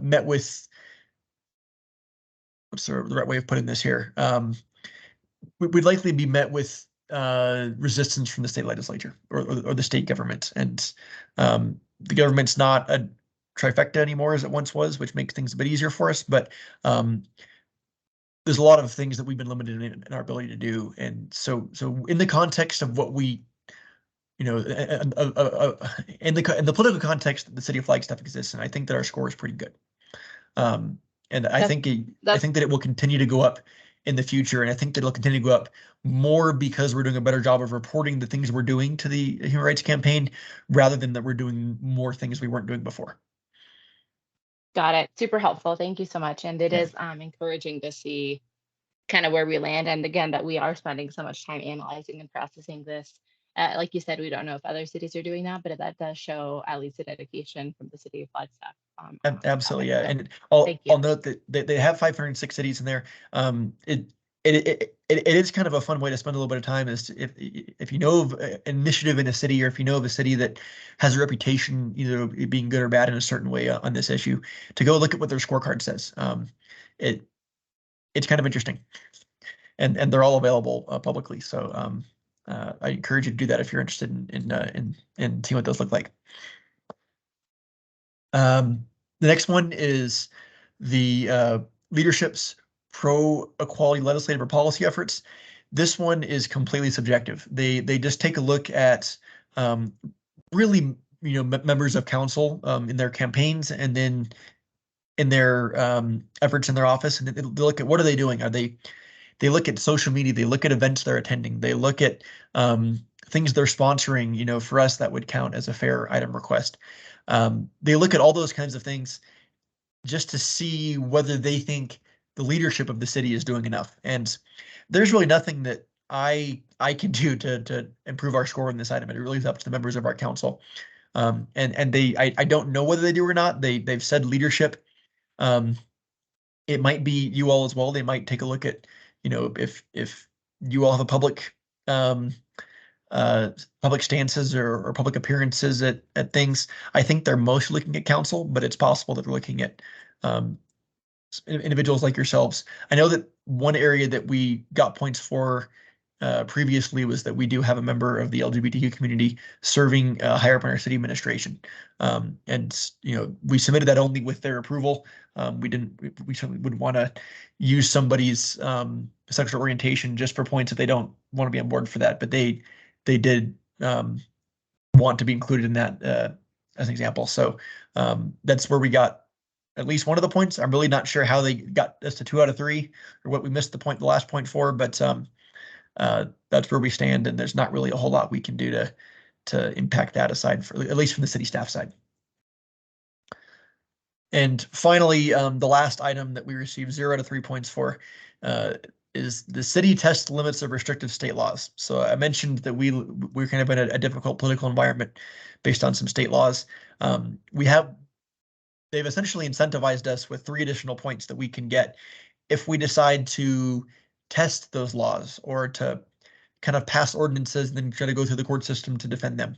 met with, what's the right way of putting this here? We'd likely be met with resistance from the state legislature or the state government. And the government's not a trifecta anymore as it once was, which makes things a bit easier for us. But there's a lot of things that we've been limited in our ability to do. And so in the context of what we, in the political context that the city of Flagstaff exists, and I think that our score is pretty good. And I think that it will continue to go up in the future, and I think that it'll continue to go up more because we're doing a better job of reporting the things we're doing to the Human Rights Campaign, rather than that we're doing more things we weren't doing before. Got it. Super helpful. Thank you so much. And it is encouraging to see kind of where we land, and again that we are spending so much time analyzing and processing this. Like you said, we don't know if other cities are doing that, but that does show at least a dedication from the city of Flagstaff. Absolutely, yeah. So, and I'll note that they have 506 cities in there. It is kind of a fun way to spend a little bit of time, is if you know of an initiative in a city, or if you know of a city that has a reputation either being good or bad in a certain way on this issue, to go look at what their scorecard says. It's kind of interesting, and they're all available publicly. So I encourage you to do that if you're interested in seeing what those look like. The next one is the leadership's pro-equality legislative or policy efforts. This one is completely subjective. They just take a look at really members of council in their campaigns, and then in their efforts in their office, and they look at what are they doing. They look at social media, they look at events they're attending, they look at things they're sponsoring. For us, that would count as a fair item request. They look at all those kinds of things just to see whether they think the leadership of the city is doing enough. And there's really nothing that I can do to improve our score on this item. It really is up to the members of our council. And I don't know whether they do or not. They've said leadership. It might be you all as well. They might take a look at, if you all have a public stances or public appearances at things. I think they're mostly looking at council, but it's possible that they're looking at individuals like yourselves. I know that one area that we got points for previously was that we do have a member of the LGBTQ community serving higher up in our city administration. And we submitted that only with their approval. We certainly wouldn't want to use somebody's sexual orientation just for points if they don't want to be on board for that. But they did want to be included in that as an example. So that's where we got at least one of the points. I'm really not sure how they got us to 2 out of 3, or what we missed the last point for, but that's where we stand, and there's not really a whole lot we can do to impact that, aside for at least from the city staff side. And finally, the last item that we received 0 out of 3 points for is the city test limits of restrictive state laws. So I mentioned that we're kind of in a difficult political environment based on some state laws. They've essentially incentivized us with 3 additional points that we can get if we decide to test those laws, or to kind of pass ordinances and then try to go through the court system to defend them.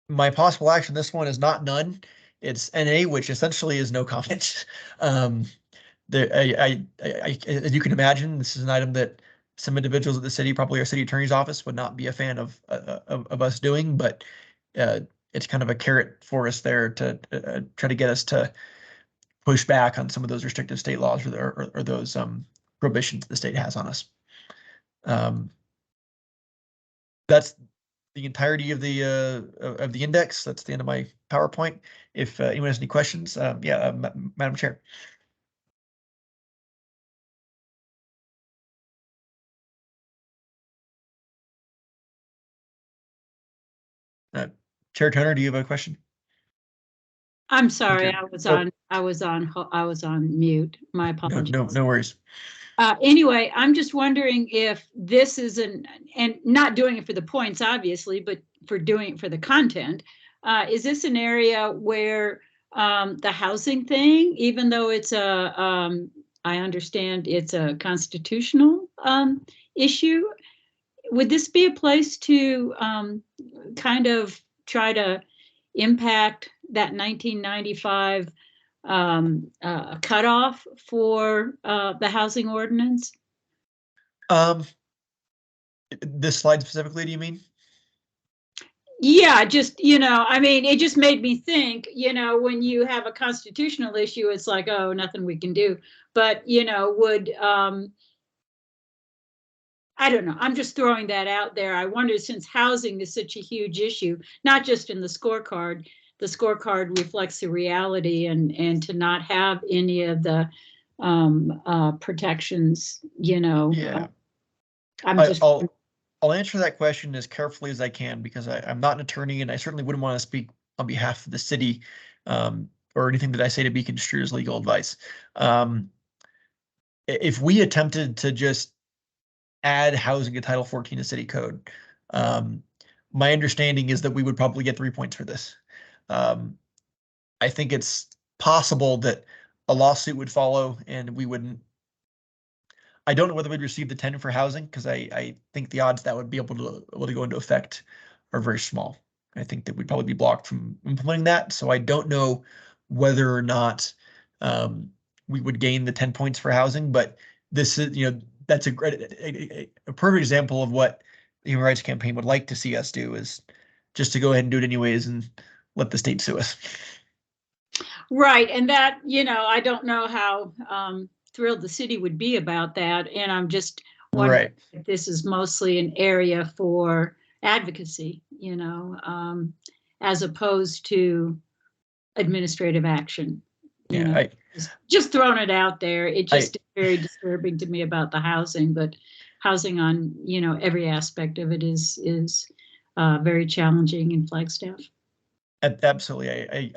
My possible action, this one is not none. It's NA, which essentially is no comment. As you can imagine, this is an item that some individuals at the city, probably our city attorney's office, would not be a fan of us doing, but it's kind of a carrot for us there to try to get us to push back on some of those restrictive state laws or those prohibitions the state has on us. That's the entirety of the index. That's the end of my PowerPoint. If anyone has any questions, Madam Chair. Chair Turner, do you have a question? I'm sorry, I was on mute. My apologies. No worries. Anyway, I'm just wondering if this is and not doing it for the points, obviously, but for doing it for the content. Is this an area where the housing thing, even though it's I understand it's a constitutional issue, would this be a place to kind of try to impact that 1995 cutoff for the housing ordinance? This slide specifically, do you mean? Yeah, just, I mean, it just made me think, when you have a constitutional issue, it's like, oh, nothing we can do. But, would, I don't know, I'm just throwing that out there. I wonder, since housing is such a huge issue, not just in the scorecard reflects the reality, and to not have any of the protections, Yeah. I'm just. I'll answer that question as carefully as I can, because I'm not an attorney, and I certainly wouldn't want to speak on behalf of the city, or anything that I say to be construed as legal advice. If we attempted to just add housing to Title 14 of City Code, my understanding is that we would probably get 3 points for this. I think it's possible that a lawsuit would follow and we wouldn't. I don't know whether we'd receive the 10 for housing, because I think the odds that would be able to go into effect are very small. I think that we'd probably be blocked from implementing that. So I don't know whether or not we would gain the 10 points for housing, but this is, that's a perfect example of what the Human Rights Campaign would like to see us do, is just to go ahead and do it anyways and let the state sue us. Right, and that, I don't know how thrilled the city would be about that, and I'm just wondering if this is mostly an area for advocacy, as opposed to administrative action. Just throwing it out there. It just is very disturbing to me about the housing, but housing on, every aspect of it is very challenging in Flagstaff. Absolutely.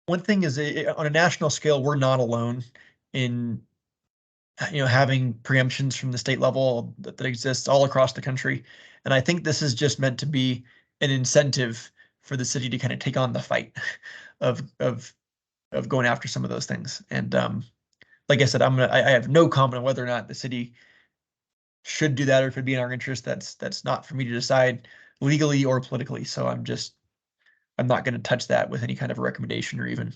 One thing is, on a national scale, we're not alone in, having preemptions from the state level that exists all across the country. And I think this is just meant to be an incentive for the city to kind of take on the fight of going after some of those things. And like I said, I have no comment on whether or not the city should do that, or if it'd be in our interest. That's not for me to decide legally or politically. So I'm not going to touch that with any kind of a recommendation, or even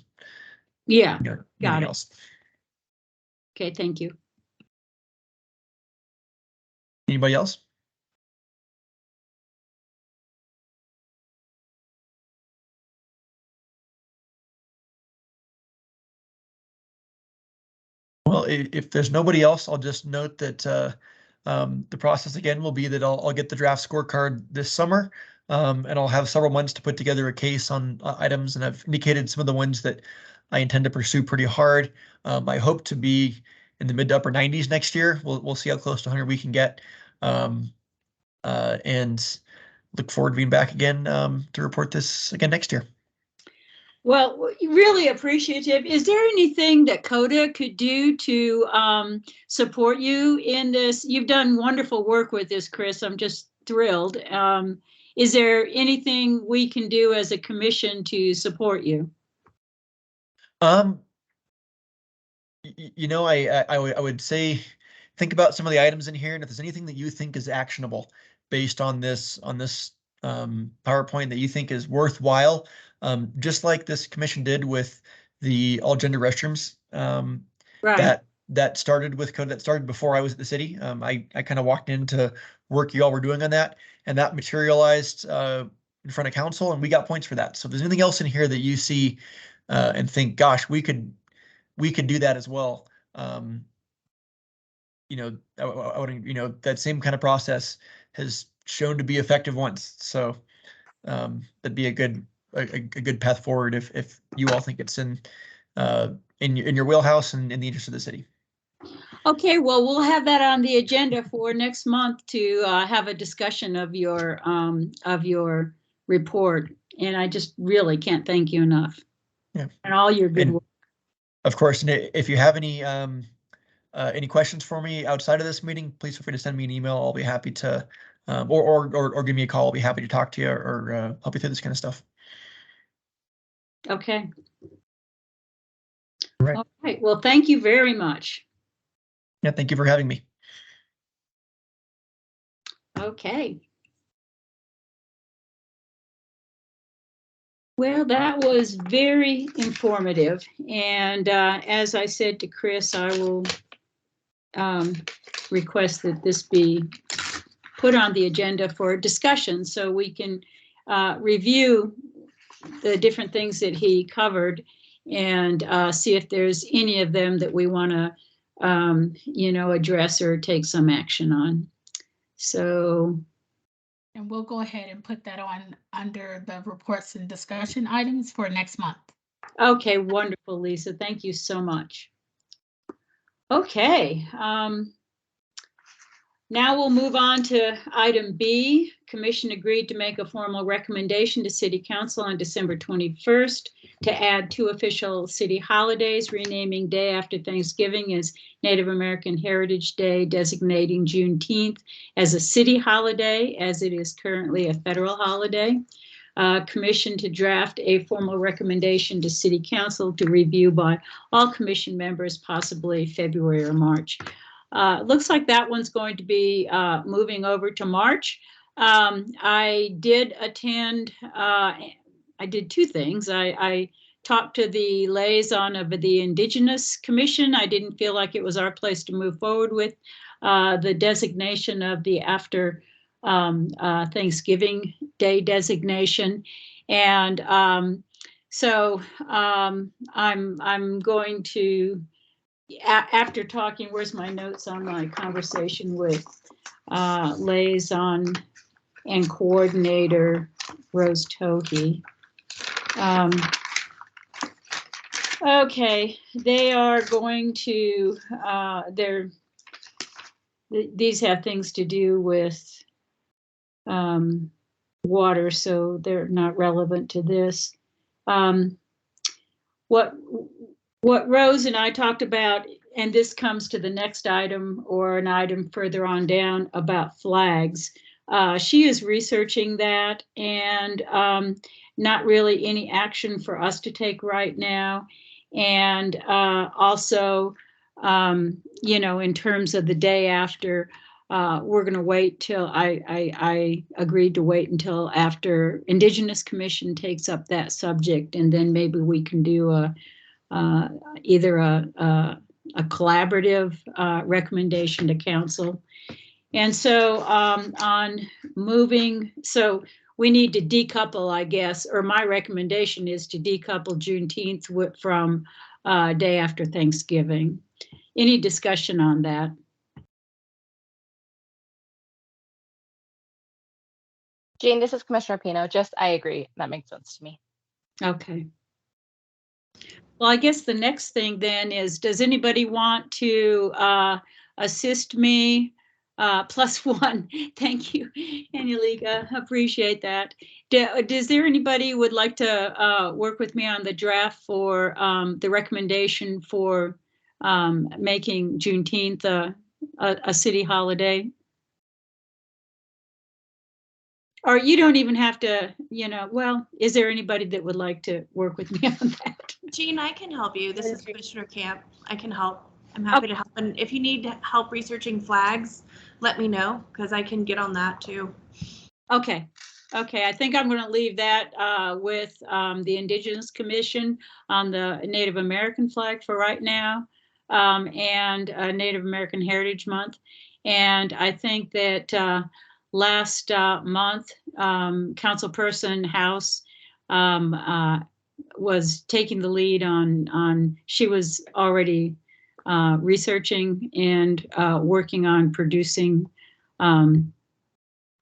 anything else. Okay, thank you. Anybody else? Well, if there's nobody else, I'll just note that the process again will be that I'll get the draft scorecard this summer, and I'll have several months to put together a case on items, and I've indicated some of the ones that I intend to pursue pretty hard. I hope to be in the mid to upper 90s next year. We'll see how close to 100 we can get, and look forward to being back again to report this again next year. Well, really appreciative. Is there anything that CODA could do to support you in this? You've done wonderful work with this, Chris. I'm just thrilled. Is there anything we can do as a commission to support you? I would say, think about some of the items in here, and if there's anything that you think is actionable based on this PowerPoint that you think is worthwhile, just like this commission did with the all gender restrooms, that started with code, that started before I was at the city. I kind of walked into work you all were doing on that, and that materialized in front of council, and we got points for that. So if there's anything else in here that you see and think, gosh, we could do that as well. I wouldn't, that same kind of process has shown to be effective once. So that'd be a good path forward if you all think it's in your wheelhouse and in the interest of the city. Okay, well, we'll have that on the agenda for next month to have a discussion of your report. And I just really can't thank you enough. Yeah. And all your good work. Of course, and if you have any questions for me outside of this meeting, please feel free to send me an email. I'll be happy to, or give me a call. I'll be happy to talk to you or help you through this kind of stuff. Okay. Right. All right. Well, thank you very much. Yeah, thank you for having me. Okay. Well, that was very informative. And as I said to Chris, I will request that this be put on the agenda for discussion so we can review the different things that he covered and see if there's any of them that we want to, address or take some action on. So. And we'll go ahead and put that on under the reports and discussion items for next month. Okay, wonderful, Lisa. Thank you so much. Okay. Now we'll move on to item B. Commission agreed to make a formal recommendation to City Council on December 21st to add 2 official city holidays, renaming day after Thanksgiving as Native American Heritage Day, designating Juneteenth as a city holiday, as it is currently a federal holiday. Commission to draft a formal recommendation to City Council to review by all commission members, possibly February or March. Looks like that one's going to be moving over to March. I did attend, I did 2 things. I talked to the liaison of the Indigenous Commission. I didn't feel like it was our place to move forward with the designation of the after Thanksgiving Day designation. And so I'm going to, after talking, where's my notes on my conversation with liaison and coordinator Rose Tohi. Okay, they are going to, these have things to do with water, so they're not relevant to this. What Rose and I talked about, and this comes to the next item or an item further on down about flags. She is researching that and not really any action for us to take right now. And also, in terms of the day after, we're going to wait till I agreed to wait until after Indigenous Commission takes up that subject, and then maybe we can do either a collaborative recommendation to council. And so on moving, so we need to decouple, I guess, or my recommendation is to decouple Juneteenth from day after Thanksgiving. Any discussion on that? Jane, this is Commissioner Pino. I agree. That makes sense to me. Okay. Well, I guess the next thing then is, does anybody want to assist me? +1, thank you, Angelica, appreciate that. Does there anybody who would like to work with me on the draft for the recommendation for making Juneteenth a city holiday? Or you don't even have to, well, is there anybody that would like to work with me on that? Jean, I can help you. This is Commissioner Camp. I can help. I'm happy to help. And if you need help researching flags, let me know, because I can get on that too. Okay. Okay, I think I'm going to leave that with the Indigenous Commission on the Native American flag for right now, and Native American Heritage Month. And I think that last month, Councilperson House was taking the lead on she was already researching and working on producing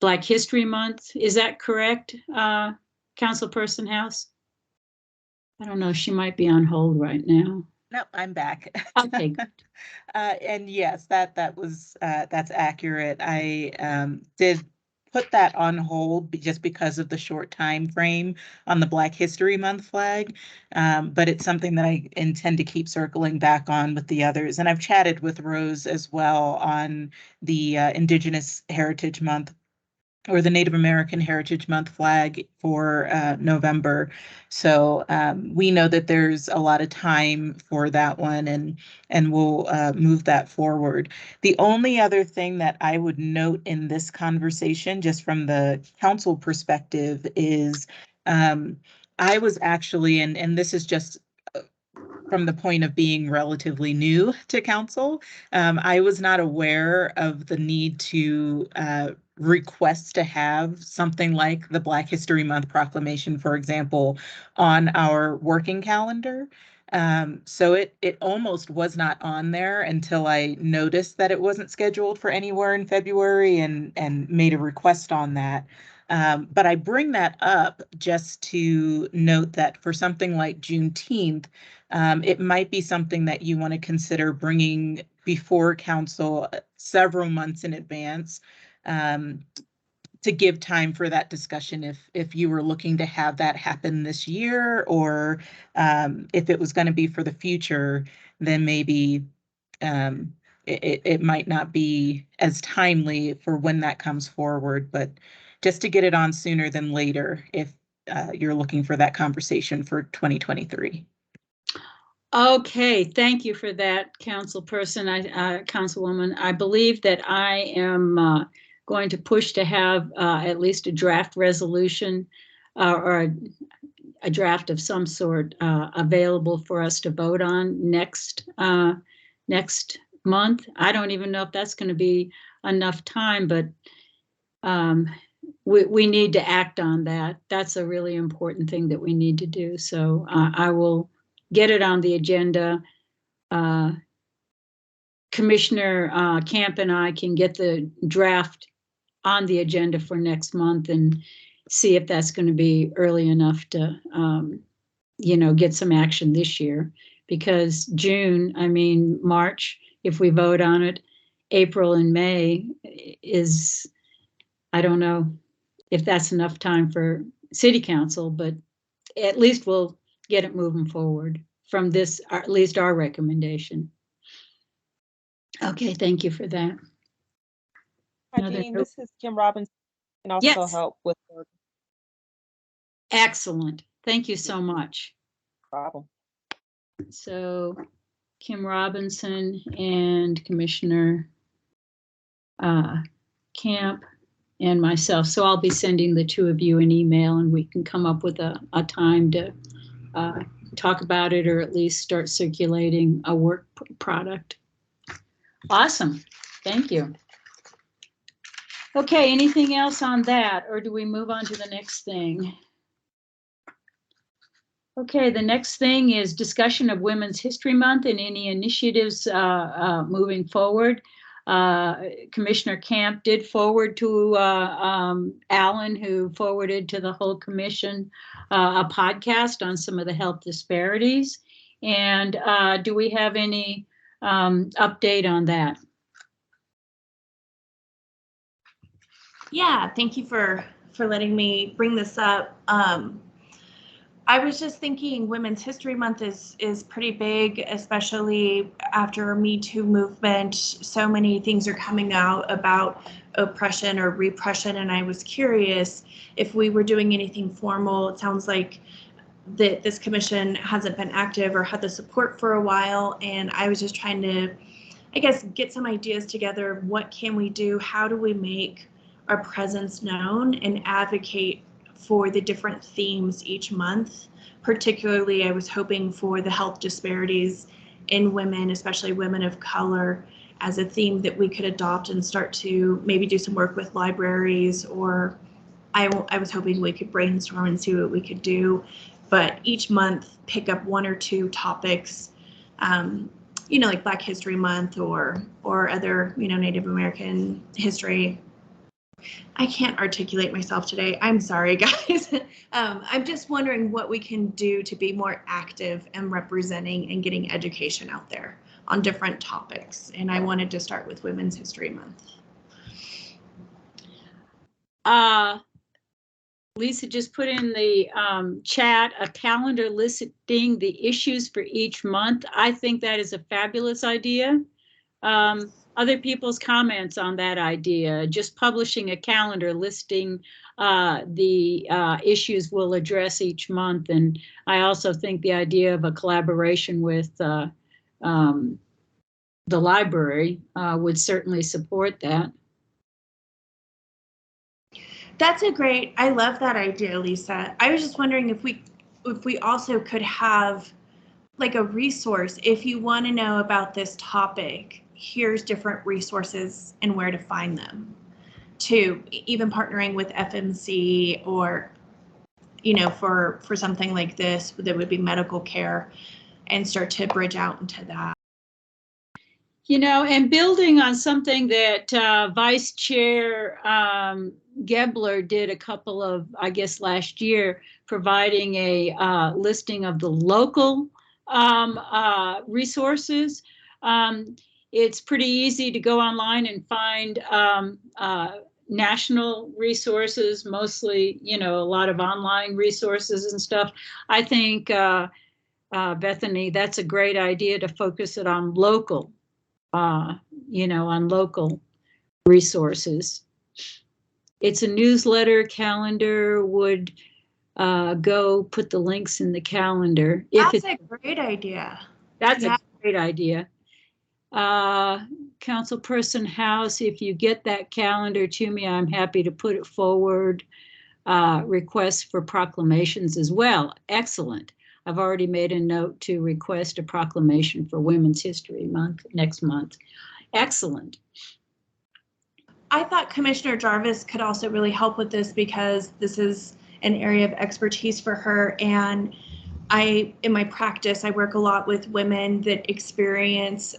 Black History Month. Is that correct, Councilperson House? I don't know, she might be on hold right now. No, I'm back. Okay. And yes, that's accurate. I did put that on hold just because of the short time frame on the Black History Month flag, but it's something that I intend to keep circling back on with the others. And I've chatted with Rose as well on the Indigenous Heritage Month, or the Native American Heritage Month flag for November. So we know that there's a lot of time for that one, and we'll move that forward. The only other thing that I would note in this conversation, just from the council perspective, is I was actually, and this is just from the point of being relatively new to council, I was not aware of the need to request to have something like the Black History Month proclamation, for example, on our working calendar. So it almost was not on there until I noticed that it wasn't scheduled for anywhere in February and made a request on that. But I bring that up just to note that for something like Juneteenth, it might be something that you want to consider bringing before council several months in advance, to give time for that discussion if you were looking to have that happen this year, or if it was going to be for the future, then maybe it might not be as timely for when that comes forward, but just to get it on sooner than later if you're looking for that conversation for 2023. Okay, thank you for that, councilwoman. I believe that I am going to push to have at least a draft resolution or a draft of some sort available for us to vote on next month. I don't even know if that's going to be enough time, but we need to act on that. That's a really important thing that we need to do. So I will get it on the agenda. Commissioner Camp and I can get the draft on the agenda for next month and see if that's going to be early enough to, get some action this year. Because March, if we vote on it, April and May is, I don't know if that's enough time for city council, but at least we'll get it moving forward from this, or at least our recommendation. Okay, thank you for that. Hi, Jean, this is Kim Robbins, and also Yes. help with the Excellent. Thank you so much. problem. So Kim Robinson and Commissioner Camp and myself. So I'll be sending the two of you an email and we can come up with a time to talk about it, or at least start circulating a work product. Awesome. Thank you. Okay, anything else on that, or do we move on to the next thing? Okay, the next thing is discussion of Women's History Month and any initiatives moving forward. Commissioner Camp did forward to Alan, who forwarded to the whole commission a podcast on some of the health disparities. And do we have any update on that? Yeah, thank you for letting me bring this up. I was just thinking Women's History Month is pretty big, especially after Me Too movement. So many things are coming out about oppression or repression, and I was curious if we were doing anything formal. It sounds like that this commission hasn't been active or had the support for a while, and I was just trying to, I guess, get some ideas together. What can we do? How do we make our presence known and advocate for the different themes each month? Particularly, I was hoping for the health disparities in women, especially women of color, as a theme that we could adopt and start to maybe do some work with libraries, or I was hoping we could brainstorm and see what we could do. But each month, pick up one or two topics, like Black History Month or other, Native American history. I can't articulate myself today. I'm sorry, guys. I'm just wondering what we can do to be more active and representing and getting education out there on different topics. And I wanted to start with Women's History Month. Lisa just put in the chat a calendar listing the issues for each month. I think that is a fabulous idea. Other people's comments on that idea, just publishing a calendar listing the issues we'll address each month. And I also think the idea of a collaboration with the library would certainly support that. That's I love that idea, Lisa. I was just wondering if we also could have like a resource. If you want to know about this topic, here's different resources and where to find them. To even partnering with FMC or, you know, for something like this that would be medical care, and start to bridge out into that. You know, and building on something that Vice Chair Gebler did a couple of, I guess, last year, providing a listing of the local resources. It's pretty easy to go online and find national resources, mostly, you know, a lot of online resources and stuff. I think, Bethany, that's a great idea to focus it on local. You know, on local resources. It's a newsletter. Calendar would go put the links in the calendar. That's a great idea. That's a great idea. Councilperson House, if you get that calendar to me, I'm happy to put it forward. Requests for proclamations as well. Excellent. I've already made a note to request a proclamation for Women's History Month next month. Excellent. I thought Commissioner Jarvis could also really help with this because this is an area of expertise for her. And in my practice, I work a lot with women that experience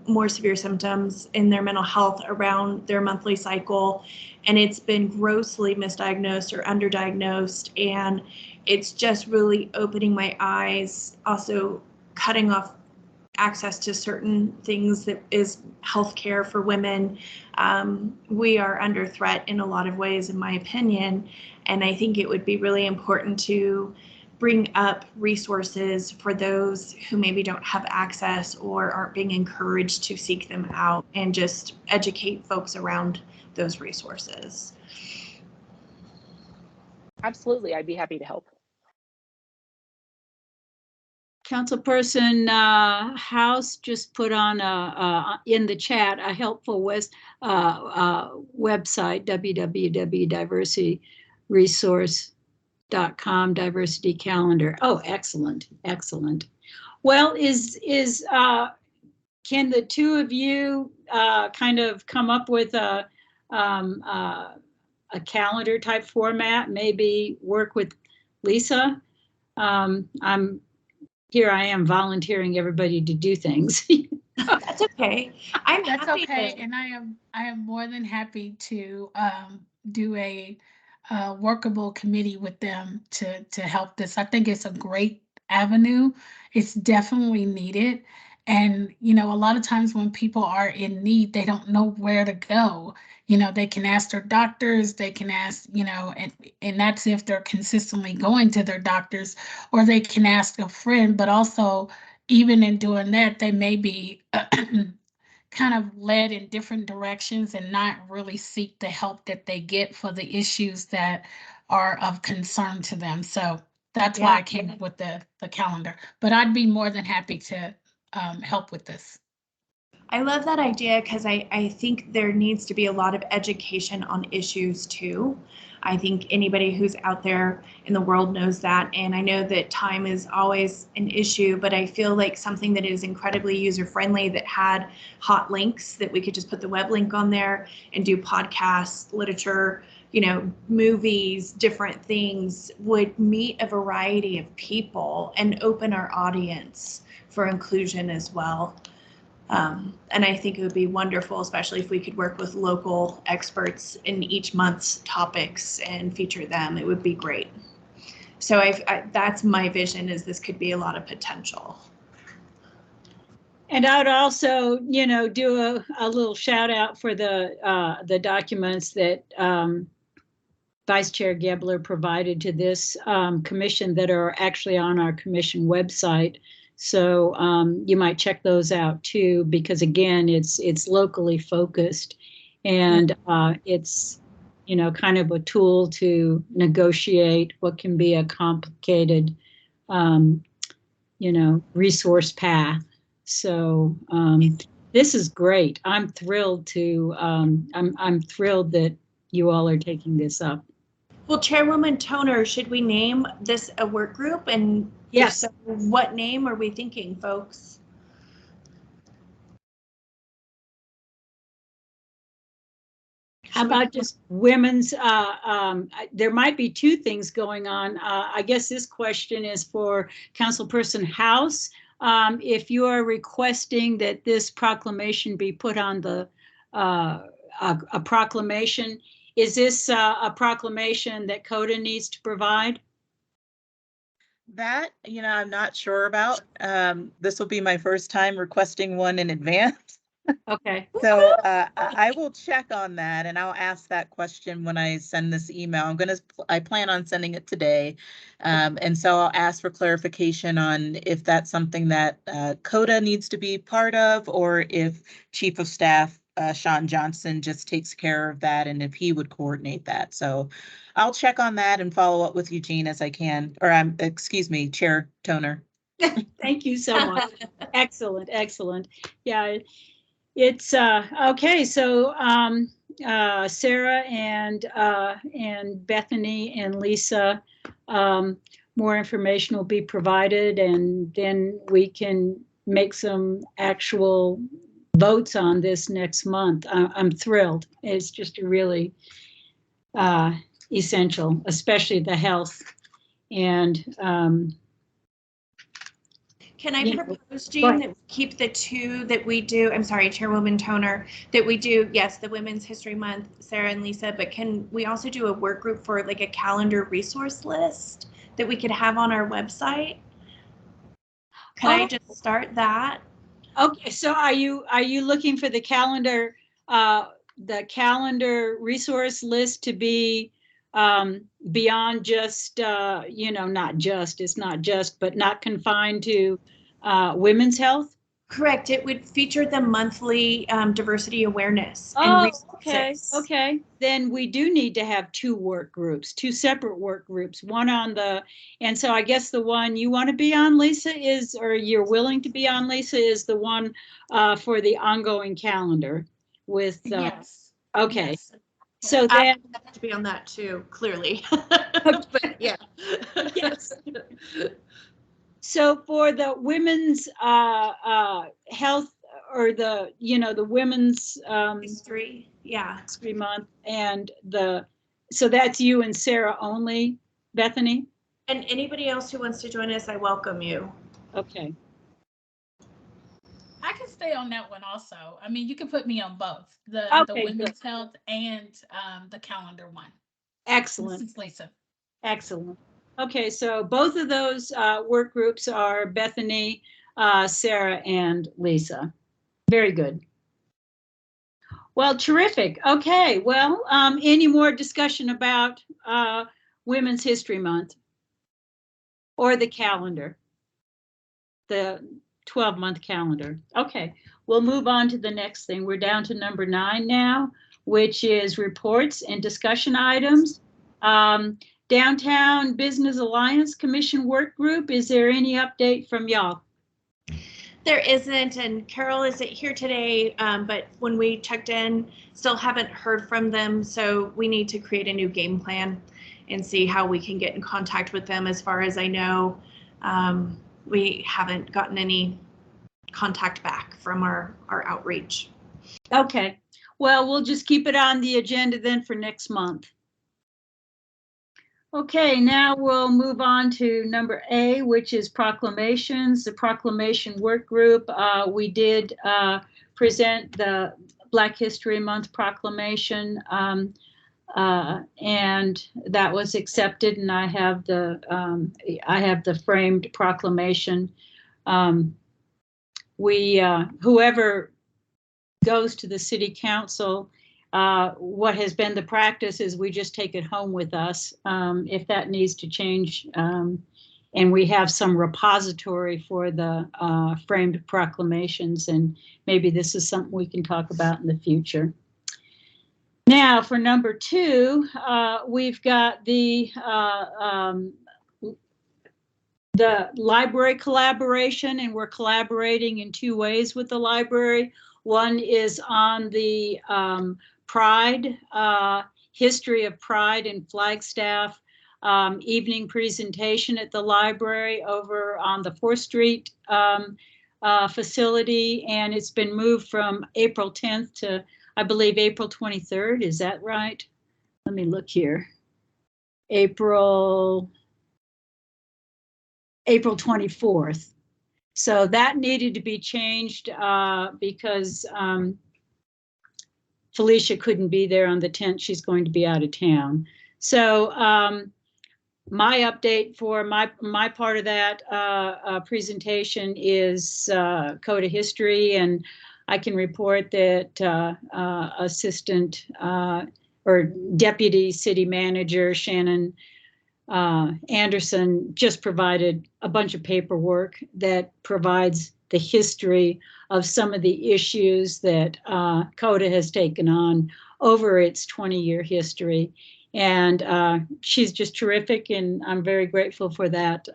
more severe symptoms in their mental health around their monthly cycle. And it's been grossly misdiagnosed or underdiagnosed. And it's just really opening my eyes, also cutting off access to certain things that is healthcare for women. We are under threat in a lot of ways, in my opinion. And I think it would be really important to bring up resources for those who maybe don't have access or aren't being encouraged to seek them out, and just educate folks around those resources. Absolutely, I'd be happy to help. Councilperson House just put on in the chat a helpful website, www.diversityresource.com, diversity calendar. Oh, excellent, excellent. Well, can the two of you kind of come up with a calendar type format? Maybe work with Lisa. Here I am volunteering everybody to do things. That's okay. That's okay, and I am more than happy to do a workable committee with them to help this. I think it's a great avenue. It's definitely needed. And, you know, a lot of times when people are in need, they don't know where to go. You know, they can ask their doctors, they can ask, you know, and that's if they're consistently going to their doctors, or they can ask a friend, but also even in doing that, they may be kind of led in different directions and not really seek the help that they get for the issues that are of concern to them. So that's why I came up with the calendar, but I'd be more than happy to help with this. I love that idea because I think there needs to be a lot of education on issues too. I think anybody who's out there in the world knows that. And I know that time is always an issue, but I feel like something that is incredibly user-friendly, that had hot links, that we could just put the web link on there and do podcasts, literature, you know, movies, different things, would meet a variety of people and open our audience for inclusion as well. And I think it would be wonderful, especially if we could work with local experts in each month's topics and feature them. It would be great. So that's my vision, is this could be a lot of potential. And I would also, you know, do a little shout out for the documents that Vice Chair Gebler provided to this commission that are actually on our commission website. So you might check those out too, because again, it's locally focused, and it's, you know, kind of a tool to negotiate what can be a complicated, you know, resource path. So this is great. I'm thrilled to, I'm thrilled that you all are taking this up. Well, Chairwoman Toner, should we name this a work group and Yes. So what name are we thinking, folks? How about just women's, there might be two things going on. I guess this question is for Councilperson House. If you are requesting that this proclamation be put on the, a proclamation, is this a proclamation that CODA needs to provide? That, I'm not sure about. This will be my first time requesting one in advance. Okay. So I will check on that and I'll ask that question when I send this email. I plan on sending it today. And so I'll ask for clarification on if that's something that CODA needs to be part of, or if Chief of Staff Sean Johnson just takes care of that and if he would coordinate that. So I'll check on that and follow up with Eugene as I can, or excuse me, Chair Toner. Thank you so much. Excellent, excellent. Yeah, it's okay. So Sarah and Bethany and Lisa, more information will be provided, and then we can make some actual votes on this next month. I'm thrilled. It's just really essential, especially the health and can I propose, Jean, that we keep the two that we do, I'm sorry, Chairwoman Toner, that we do, yes, the Women's History Month, Sarah and Lisa, but can we also do a work group for like a calendar resource list that we could have on our website? Can I just start that? Okay, so are you looking for the calendar resource list to be beyond just not just, it's not just, but not confined to women's health? Correct. It would feature the monthly diversity awareness and Oh, resources. okay. Then we do need to have two work groups, two separate work groups, one on the, and so I guess the one you want to be on, Lisa, is, or you're willing to be on, Lisa, is the one for the ongoing calendar with, Yes. okay. Yes. So I then, have to be on that too, clearly. But yeah. yes. So for the women's health, or the, the women's History, yeah. History Month, and so that's you and Sarah only, Bethany? And anybody else who wants to join us, I welcome you. Okay. I can stay on that one also. I mean, you can put me on both, the Okay, women's health and the calendar one. Excellent. This is Lisa. Excellent. Okay, so both of those work groups are Bethany, Sarah, and Lisa. Very good. Well, terrific. Okay, well, any more discussion about Women's History Month or the calendar, the 12-month calendar? Okay, we'll move on to the next thing. We're down to number 9 now, which is reports and discussion items. Downtown Business Alliance Commission Work Group, is there any update from y'all? There isn't, and Carol isn't here today, but when we checked in, still haven't heard from them, so we need to create a new game plan and see how we can get in contact with them. As far as I know, we haven't gotten any contact back from our outreach. Okay, well, we'll just keep it on the agenda then for next month. Okay, now we'll move on to number A, which is proclamations. The proclamation work group, we did present the Black History Month proclamation, and that was accepted, and I have the framed proclamation. Whoever goes to the city council, what has been the practice is we just take it home with us. If that needs to change, and we have some repository for the framed proclamations, and maybe this is something we can talk about in the future. Now for number 2, we've got the library collaboration, and we're collaborating in 2 ways with the library. One is on the Pride, history of Pride in Flagstaff. evening presentation at the library over on the 4th Street facility, and it's been moved from April 10th to, I believe, April 23rd. Is that right? Let me look here. April 24th. So that needed to be changed because Felicia couldn't be there on the 10th. She's going to be out of town. So my update for my part of that presentation is Code of History, and I can report that Assistant or Deputy City Manager Shannon Anderson just provided a bunch of paperwork that provides the history of some of the issues that CODA has taken on over its 20-year history. And she's just terrific, and I'm very grateful for that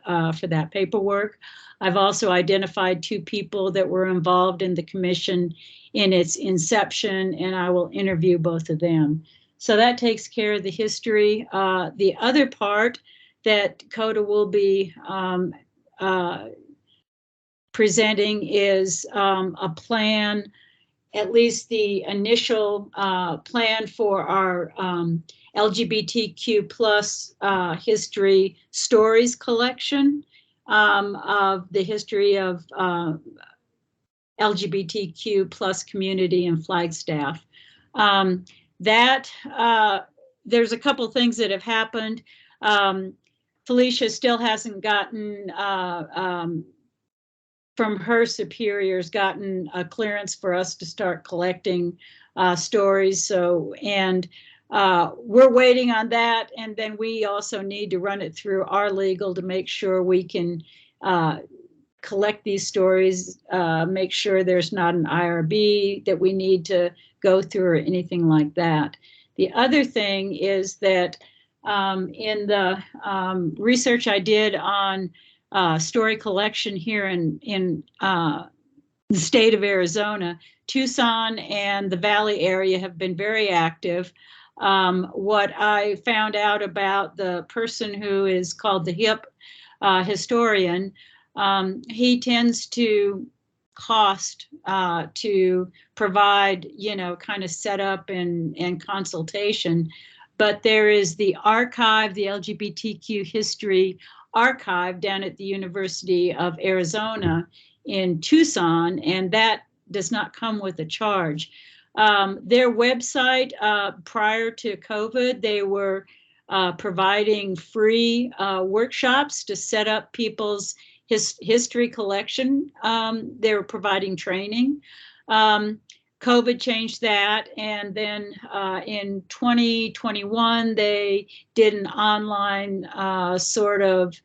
paperwork. I've also identified 2 people that were involved in the commission in its inception, and I will interview both of them. So that takes care of the history. The other part that CODA will be presenting is a plan, at least the initial plan for our LGBTQ plus history stories collection of the history of LGBTQ plus community in Flagstaff. There's a couple things that have happened. Felicia still hasn't gotten from her superiors gotten a clearance for us to start collecting stories. So, and we're waiting on that. And then we also need to run it through our legal to make sure we can collect these stories, make sure there's not an IRB that we need to go through or anything like that. The other thing is that in the research I did on story collection here in the state of Arizona, Tucson and the Valley area have been very active. What I found out about the person who is called the HIP historian, he tends to cost to provide, kind of setup and consultation. But there is the archive, the LGBTQ history archive down at the University of Arizona in Tucson, and that does not come with a charge. Their website, prior to COVID, they were providing free workshops to set up people's history collection. They were providing training. COVID changed that, and then in 2021 they did an online sort of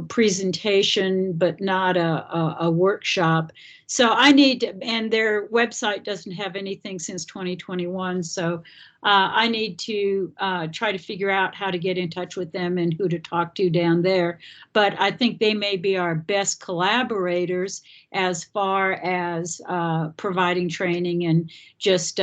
presentation, but not a workshop. So I need to, and their website doesn't have anything since 2021. So I need to try to figure out how to get in touch with them and who to talk to down there. But I think they may be our best collaborators as far as providing training and just,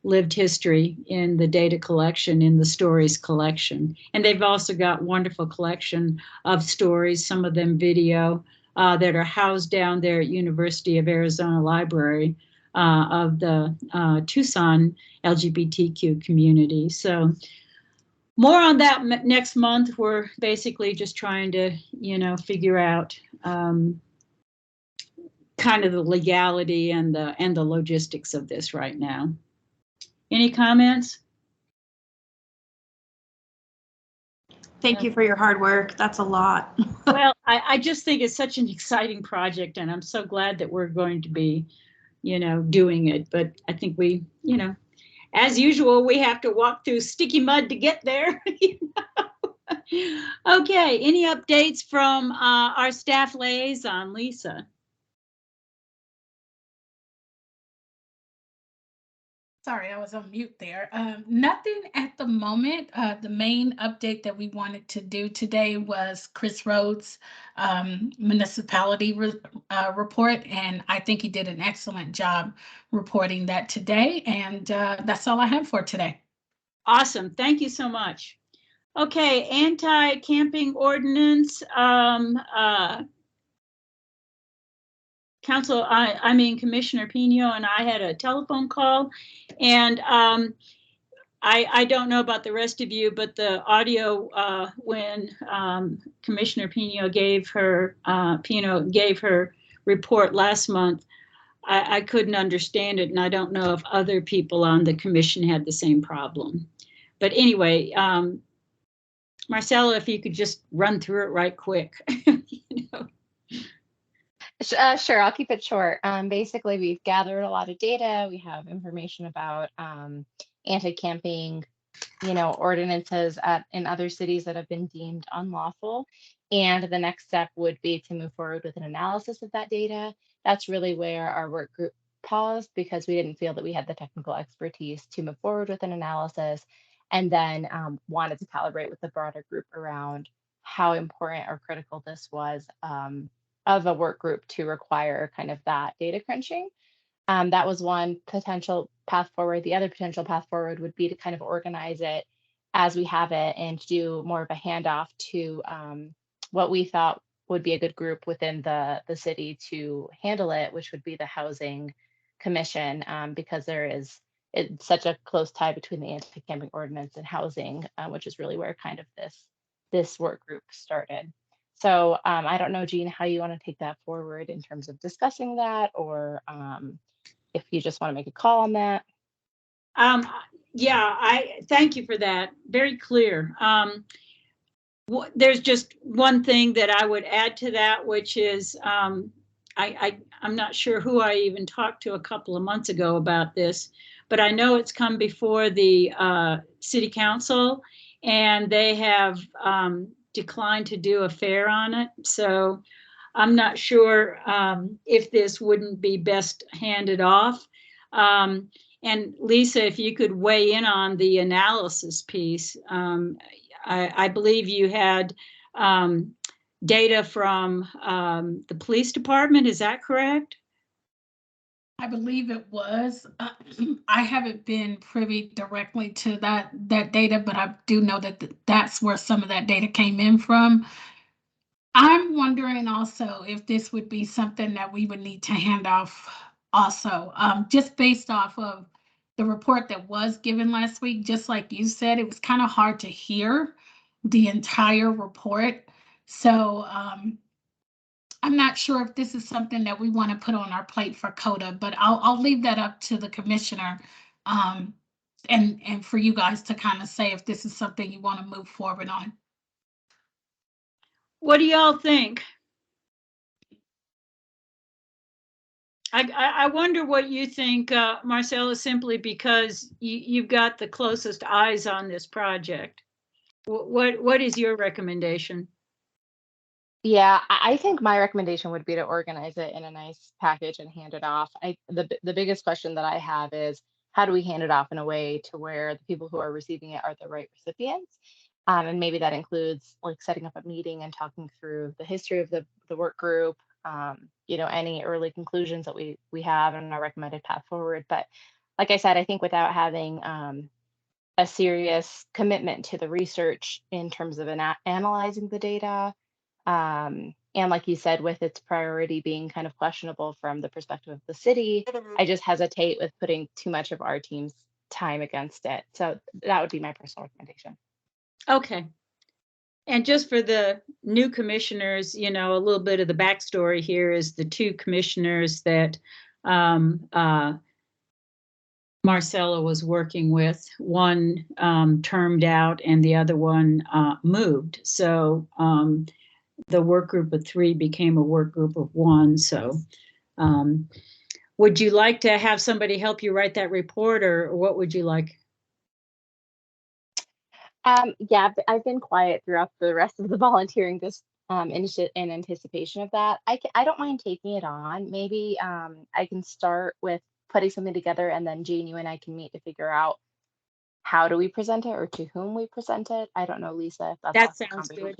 lived history in the data collection, in the stories collection. And they've also got wonderful collection of stories, some of them video, that are housed down there at University of Arizona Library of the Tucson LGBTQ community. So more on that next month. We're basically just trying to, figure out kind of the legality and the logistics of this right now. Any comments? Thank you for your hard work. That's a lot. Well, I just think it's such an exciting project, and I'm so glad that we're going to be, doing it. But I think we, as usual, we have to walk through sticky mud to get there. Okay, any updates from our staff liaison, Lisa? Sorry, I was on mute there. Nothing at the moment. The main update that we wanted to do today was Chris Rhodes' municipality report, and I think he did an excellent job reporting that today. And that's all I have for today. Awesome. Thank you so much. Okay, anti-camping ordinance. Commissioner Pino and I had a telephone call, and I don't know about the rest of you, but the audio when Commissioner Pino gave her report last month, I couldn't understand it, and I don't know if other people on the commission had the same problem. But anyway, Marcella, if you could just run through it right quick. You know. Sure, I'll keep it short. Basically, we've gathered a lot of data. We have information about anti-camping, ordinances in other cities that have been deemed unlawful. And the next step would be to move forward with an analysis of that data. That's really where our work group paused, because we didn't feel that we had the technical expertise to move forward with an analysis, and then wanted to calibrate with the broader group around how important or critical this was of a work group to require kind of that data crunching. That was one potential path forward. The other potential path forward would be to kind of organize it as we have it and do more of a handoff to what we thought would be a good group within the city to handle it, which would be the Housing Commission, because it's such a close tie between the anti-camping ordinance and housing, which is really where kind of this work group started. So I don't know, Jean, how you want to take that forward in terms of discussing that, or if you just want to make a call on that. Yeah, I thank you for that. Very clear. There's just one thing that I would add to that, which is I'm not sure who I even talked to a couple of months ago about this, but I know it's come before the city council, and they have declined to do a fair on it. So I'm not sure if this wouldn't be best handed off. And Lisa, if you could weigh in on the analysis piece. I believe you had data from the police department. Is that correct? I believe it was. I haven't been privy directly to that data, but I do know that that's where some of that data came in from. I'm wondering also if this would be something that we would need to hand off also, just based off of the report that was given last week. Just like you said, it was kind of hard to hear the entire report. So I'm not sure if this is something that we want to put on our plate for CODA, but I'll leave that up to the commissioner, and for you guys to kind of say if this is something you want to move forward on. What do y'all think? I wonder what you think, Marcella, simply because you've got the closest eyes on this project. What is your recommendation? Yeah, I think my recommendation would be to organize it in a nice package and hand it off. The biggest question that I have is, how do we hand it off in a way to where the people who are receiving it are the right recipients? And maybe that includes like setting up a meeting and talking through the history of the work group, any early conclusions that we have and our recommended path forward. But like I said, I think without having a serious commitment to the research in terms of analyzing the data, and like you said, with its priority being kind of questionable from the perspective of the city, I just hesitate with putting too much of our team's time against it. So that would be my personal recommendation. Okay. And just for the new commissioners, a little bit of the backstory here is the two commissioners that Marcella was working with. One termed out and the other one moved. So the work group of 3 became a work group of 1. So would you like to have somebody help you write that report, or what would you like? Yeah, I've been quiet throughout the rest of the volunteering just in anticipation of that. I don't mind taking it on. Maybe I can start with putting something together, and then Jean, you and I can meet to figure out how do we present it or to whom we present it. I don't know, Lisa, if that's That sounds good.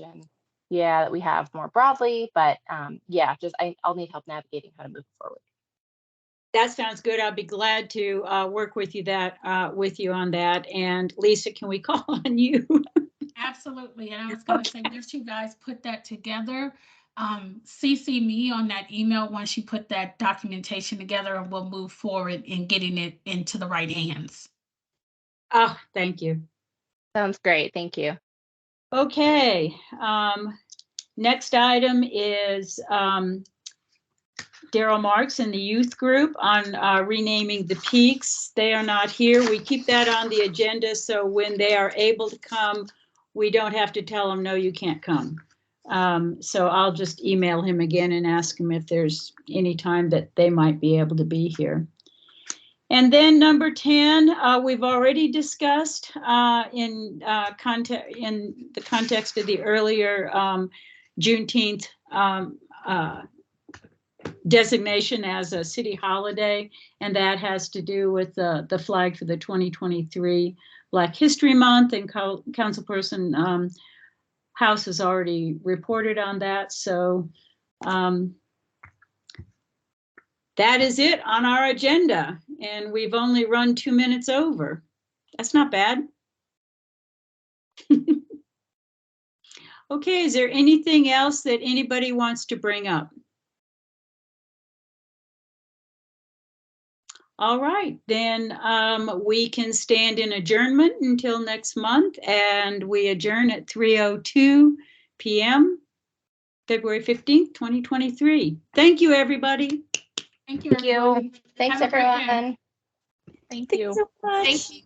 Yeah, that we have more broadly, but yeah, I'll need help navigating how to move forward. That sounds good. I'll be glad to work with you on that. And Lisa, can we call on you? Absolutely. And I was going to say, once you guys put that together, CC me on that email once you put that documentation together, and we'll move forward in getting it into the right hands. Oh, thank you. Sounds great. Thank you. Okay. Next item is Daryl Marks and the youth group on renaming the peaks. They are not here. We keep that on the agenda so when they are able to come, we don't have to tell them, no, you can't come. So I'll just email him again and ask him if there's any time that they might be able to be here. And then number 10, we've already discussed in the context of the earlier Juneteenth designation as a city holiday, and that has to do with the flag for the 2023 Black History Month, and Councilperson House has already reported on that. So that is it on our agenda, and we've only run 2 minutes over. That's not bad. Okay, is there anything else that anybody wants to bring up? All right, then we can stand in adjournment until next month, and we adjourn at 3:02 p.m. February 15th, 2023. Thank you, everybody. Thank you, Thank you. everyone. Thanks, Have a great day. everyone. Thank you. Thank you.